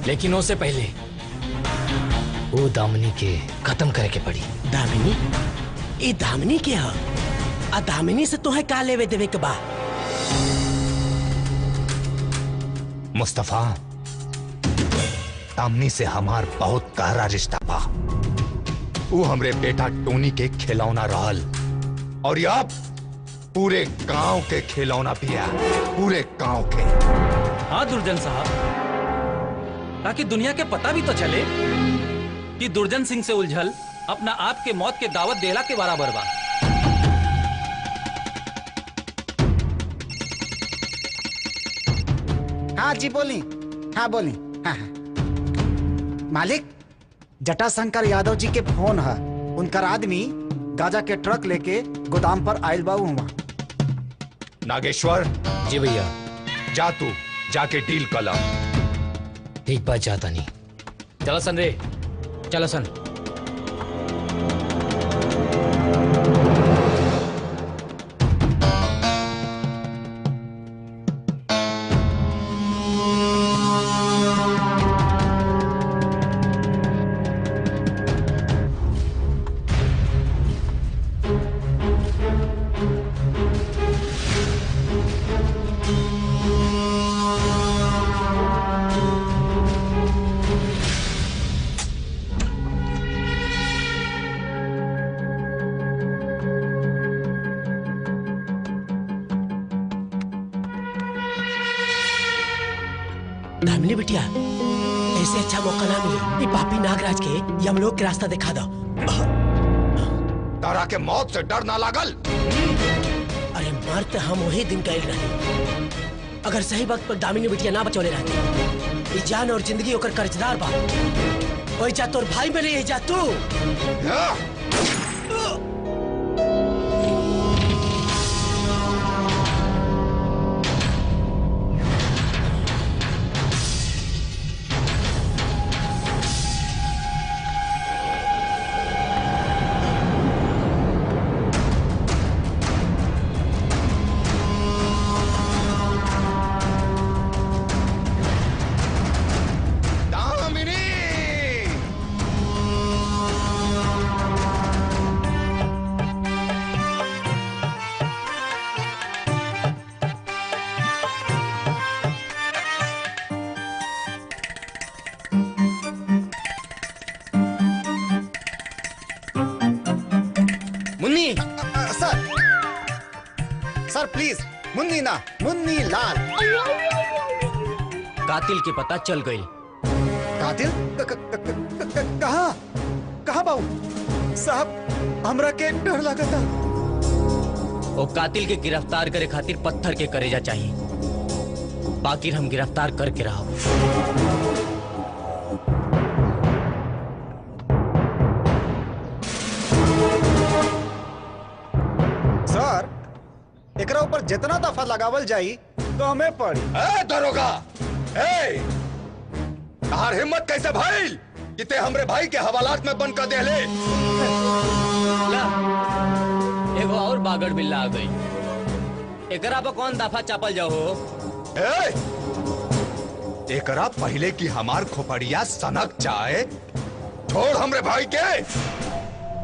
लेकिन उससे पहले वो दामिनी के खत्म करे के पड़ी। दामिनी? ये दामिनी के है? आ दामिनी से तुम्हें का लेवे देवे के बा? मुस्तफा, दामिनी से हमार बहुत गहरा रिश्ता बा। वो हमरे बेटा टोनी के खिलौना रहल, और अब पूरे गांव के खिलौना भी है। पूरे गांव के। हाँ दुर्जन साहब, ताकि दुनिया के पता भी तो चले कि दुर्जन सिंह से उलझल अपना आप के मौत के दावत देला के बराबर बा। हाँ जी बोली। हाँ बोली। हाँ हाँ मालिक, जटाशंकर यादव जी के फोन है। उनकर आदमी गाजा के ट्रक लेके गोदाम पर आयल बाबू हुआ। नागेश्वर। जी भैया। जा तू जाके डील कला। ठीक बात जाता नहीं। चलो सन रे, चलो सन। दामिनी बिटिया, ऐसे अच्छा मौका ना मिले। ये पापी नागराज के यमलोक के रास्ता दिखा दो। तारा के मौत से डर ना लागल? अरे मर्द हम वही दिन गए रहे। अगर सही वक्त पर दामिनी बिटिया ना बचौले रहते, ये जान और जिंदगी होकर कर्जदार बा। वही जा तोर भाई में नहीं जा तू। प्लीज मुन्नी ना, मुन्नी लाल। कातिल के पता चल गई। कातिल? कहाँ कहाँ बाबू साहब? हमरा के डर लगा था। वो कातिल के गिरफ्तार करे खातिर पत्थर के करेजा चाहिए, बाकी हम गिरफ्तार करके रहो। सर, एकरा ऊपर जितना दफा लगावल जाई तो हमें पड़ी। दरोगा, तहार हिम्मत कैसे भइल कि ते हमरे भाई के हवालात में बंद कर देले? एगो और बागड़ बिल्ला आ गई। एकरा पर कौन दफा चापल जाओ? एकरा पहले की हमार खोपड़िया सनक जाए, छोड़ हमरे भाई के।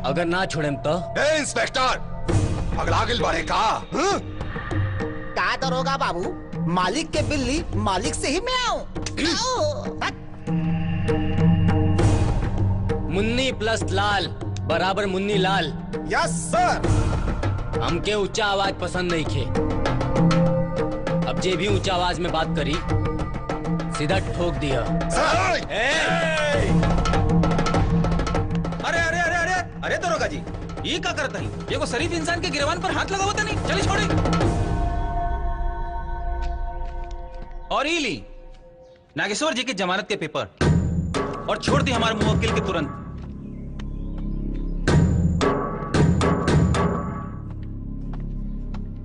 अगर ना छोड़ेम तो? इंस्पेक्टर, अगला गिल बड़े का? का दरोगा बाबू, मालिक के बिल्ली मालिक से ही म्याऊं। मुन्नी प्लस लाल बराबर मुन्नी लाल। यस सर। हमके ऊंचा आवाज पसंद नहीं खे। अब जे भी ऊंचा आवाज में बात करी सीधा ठोक दिया। अरे अरे अरे अरे अरे दरोगा जी, ये क्या करता है? ये को शरीफ इंसान के गिरवान पर हाथ लगा होता नहीं। चलिए छोड़े। और ये ली नागेश्वर जी की जमानत के पेपर और छोड़ दी हमारे मुवक्किल के तुरंत।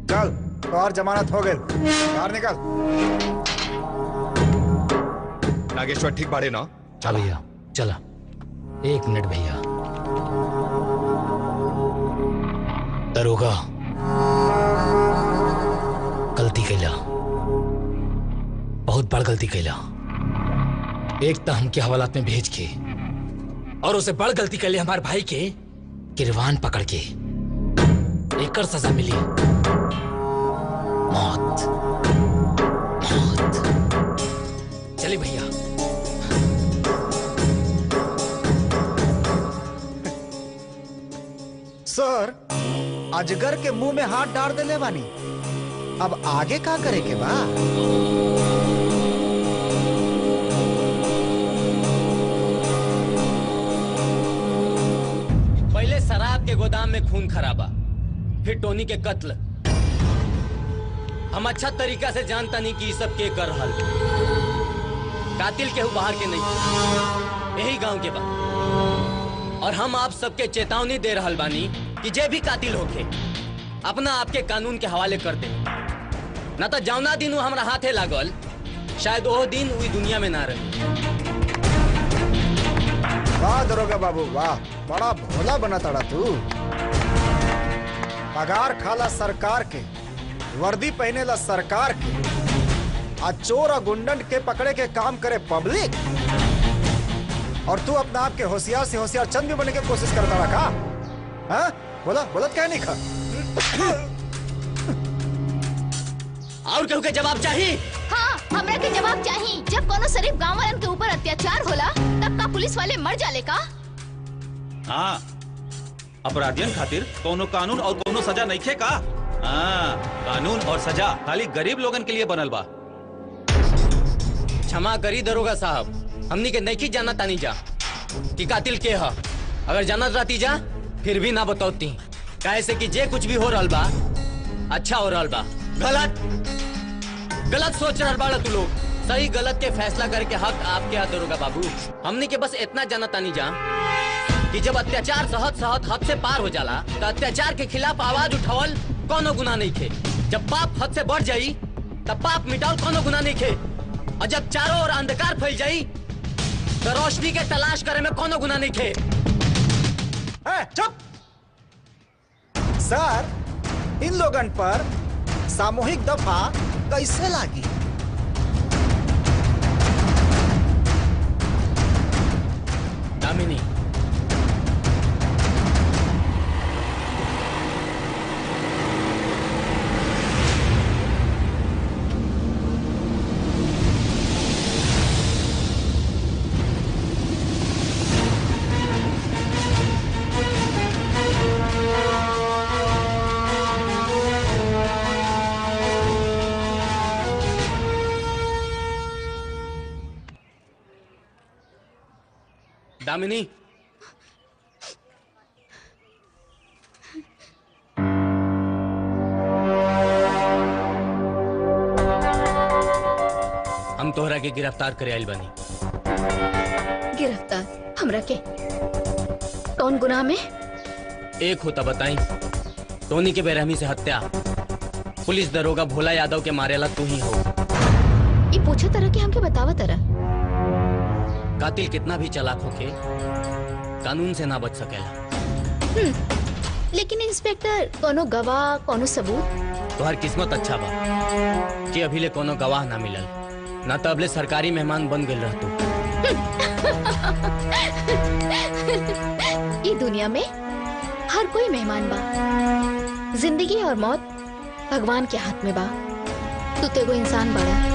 चल, तो और जमानत हो गई, बाहर निकल। नागेश्वर ठीक बाड़े ना? चल भैया, चला। एक मिनट भैया। दरोगा, गलती कैला, बहुत बड़ गलती कैला। एक तो हमके हवालात में भेज के और उसे बड़ गलती कैले हमारे भाई के गिरवान पकड़ के। एकर सजा मिली मौत। मौत। चलिए भैया। सर, अजगर के मुंह में हाथ डाल देले बानी, अब आगे का करे के बा? पहले शराब के गोदाम में खून खराबा, फिर टोनी के कत्ल। हम अच्छा तरीका से जानता नहीं कि सब के कर रहल। कातिल केहू बाहर के नहीं, यही गांव के बा। और हम आप सबके चेतावनी दे रहल बानी कि जे भी कातिल होके अपना आपके कानून के हवाले कर दे, न तो जौना दिन वो हमरा हाथे लागल शायद वो दिन हुई दुनिया में ना रहे। वाह दरोगा बाबू वाह, बड़ा भोला बना तड़ा तू। पगार खाला सरकार के, वर्दी पहने ला सरकार के, आ चोर और गुंडन के पकड़े के काम करे पब्लिक, और तू अपना आप के होशियार से होशियार चंद भी बनने की कोशिश करता रहा का? हाँ? बोला बोला क्या नहीं खा? और केहू के जवाब चाहिए? हाँ, हमरा के जवाब चाहिए। जब कोनो शरीफ गांव वालन के ऊपर अत्याचार होला तब का पुलिस वाले मर जाले का? हाँ, अपराधियन खातिर कोनो कानून और कोनो सजा नहीं खे का? हाँ, कानून और सजा खाली गरीब लोगन के लिए बनल बा। क्षमा करी दरोगा साहब, हमनी के नहीं जाना तानी जा कि कातिल के है। अगर जानत रहती जा फिर भी ना बतौती, कैसे कि जे कुछ भी हो रहल बा अच्छा हो रहल बा। गलत गलत सोच रहल बा तू लोग। सही गलत के फैसला करके हक आपके हाथ दरोगा बाबू। हमनी के बस इतना जाना तानी जा कि जब अत्याचार सहत सहत हद से पार हो जाला तो अत्याचार के खिलाफ आवाज उठावल कोनो गुनाह नहीं खे। जब पाप हद से बढ़ जाई तब पाप मिटावल कोनो गुनाह नहीं खे। और जब चारों ओर अंधकार फैल जाई तो रोशनी के तलाश करे में कोनो गुनाह नहीं थे। चुप! सर, इन लोगन पर सामूहिक दफा कैसे लागी? दामिनी, दामिनी, हम तोहरा के गिरफ्तार करे आइल बनी। गिरफ्तार हमरा के कौन गुनाह में? एक होता बताई, टोनी के बेरहमी से हत्या, पुलिस दरोगा भोला यादव के मारेला तू ही हो। ये पूछा तरह के हमके बतावा तरह। कातिल कितना भी चालाक होके कानून से ना बच सकेला। लेकिन इंस्पेक्टर, कोनो गवाह, कोनो सबूत? तोहर किस्मत अच्छा बा कि अभी ले कोनो गवाह ना मिलल, ना तो अबले सरकारी मेहमान बन गए रहतू। ये दुनिया में हर कोई मेहमान बा। जिंदगी और मौत भगवान के हाथ में बा। तू तो एगो इंसान बड़ा।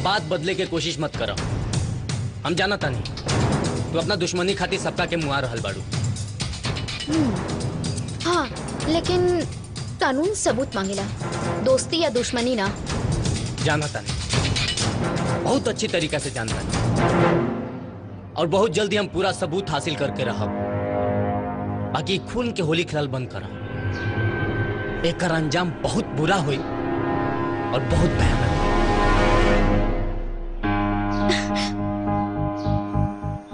बात बदले के कोशिश मत करो। हम जाना था नहीं, तू अपना दुश्मनी खातिर सबका के मुआ रहल बाड़ू। हाँ, लेकिन कानून सबूत मांगेला, दोस्ती या दुश्मनी ना। जाना था नहीं, बहुत अच्छी तरीका से जानता नहीं, और बहुत जल्दी हम पूरा सबूत हासिल करके रहब। बाकी खून के होली खेलल बंद करा। एक अंजाम बहुत बुरा हुई और बहुत भयानक।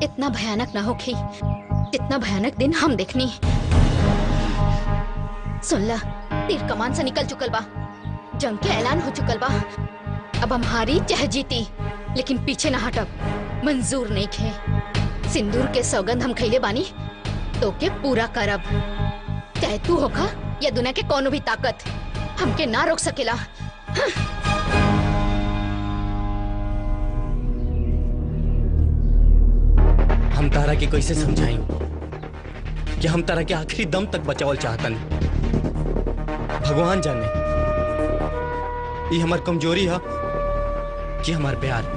इतना भयानक ना होखी जितना भयानक दिन हम देखनी। सुन ला, तीर कमान से निकल चुकल बा, जंग के ऐलान हो चुकल बा। अब हम हारी चाहे जीती, लेकिन पीछे ना हटब। मंजूर नहीं खे। सिंदूर के सौगंध हम खैले बानी, तो के पूरा करब। चाहे तू होखा या दुनिया के कोनो भी ताकत हमके ना रोक सकेला। हम तारा के कैसे समझाई कि हम तारा के आखिरी दम तक बचावल चाहतन। भगवान जाने ये हमार कमजोरी है कि हमार प्यार।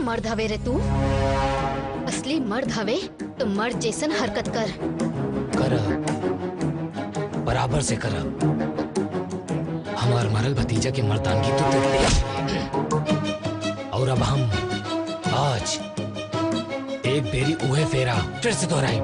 मर्द हवे रे तू। असली मर्द हवे तो मर्द जैसन हरकत कर। बराबर से कर। हमार मरल भतीजा के मर्दानगी तो देखते। और अब हम आज एक बेरी उहे फेरा फिर से दोहराई।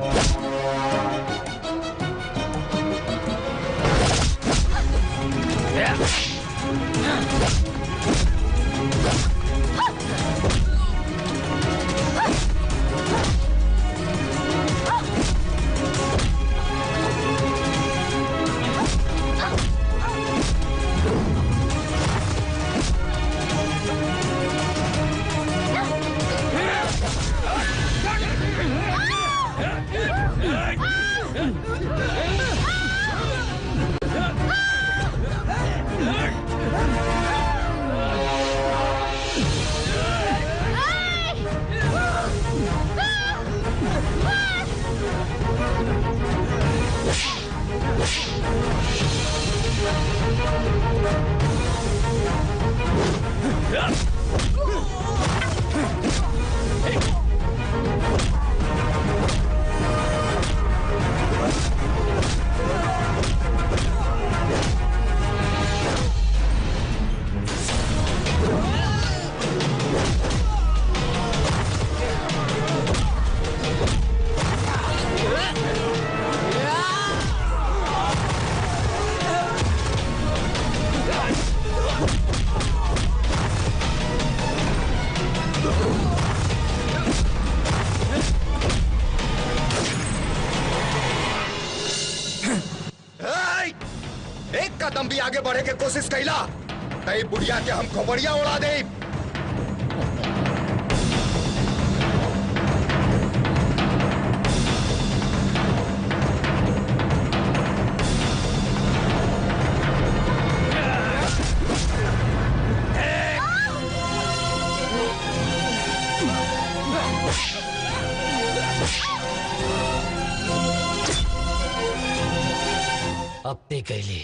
कदम भी आगे बढ़े के कोशिश कैला तई बुढ़िया के हम खोपड़िया उड़ा दे। अब ते गईली।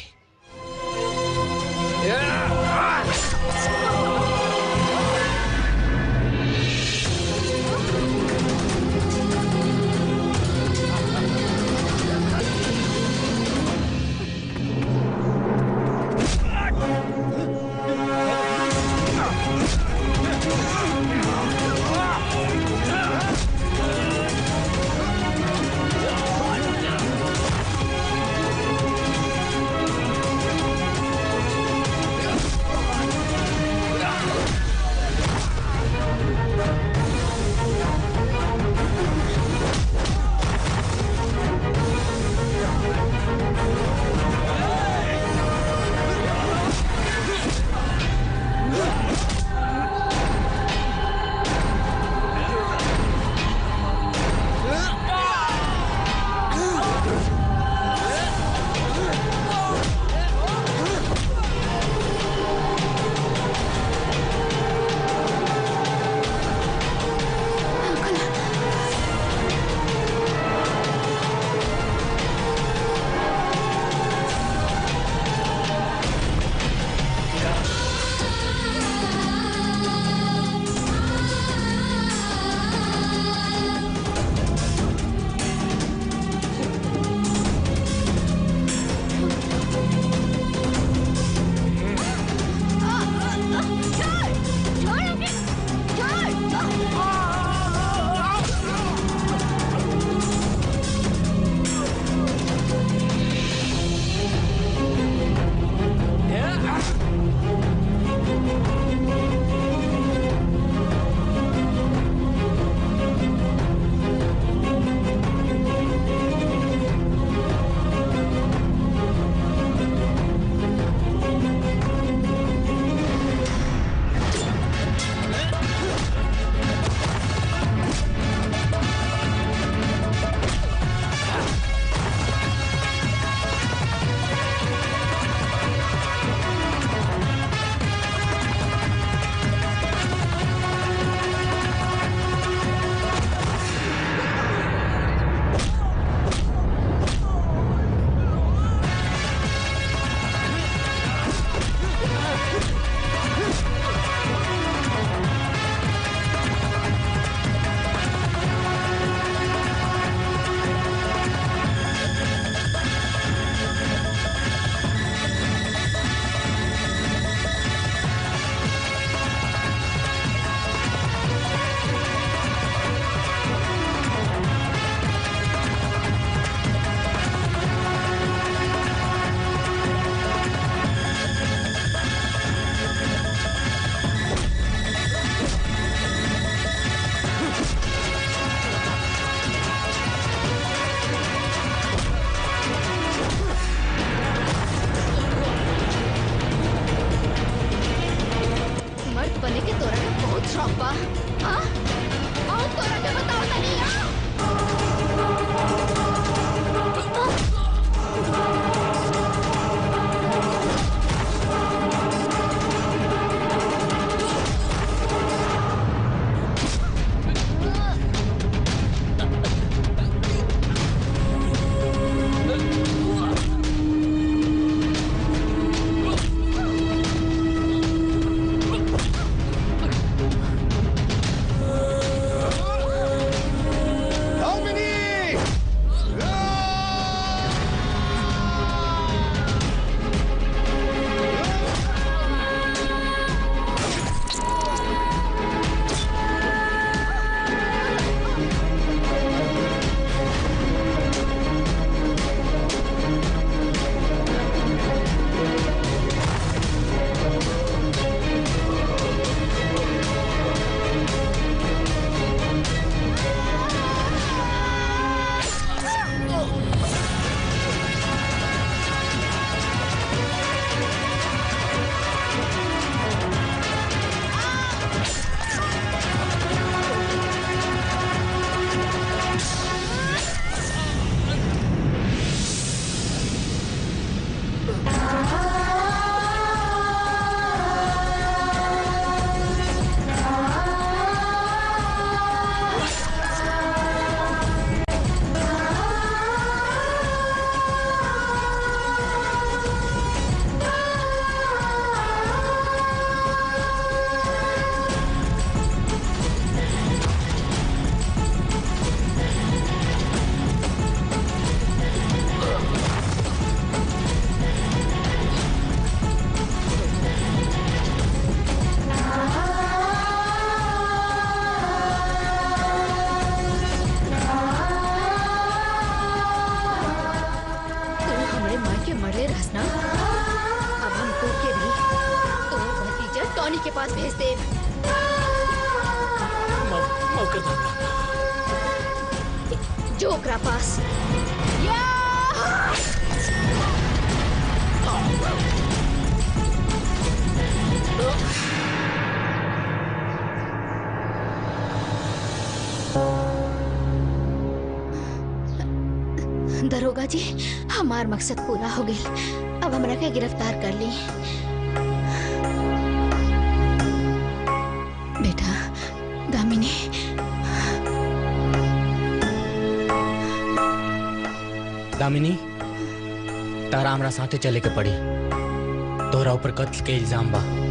पास भेज दे। माफ कर दादा। जो ओकरा पास। दरोगा जी, हमार मकसद पूरा हो गया। अब हमरा के गिरफ्तार कर ली। बेटा दामिनी, दामिनी, तारा हमरा साथे चले के पड़ी। तोरा ऊपर कत्ल के इल्जाम बा।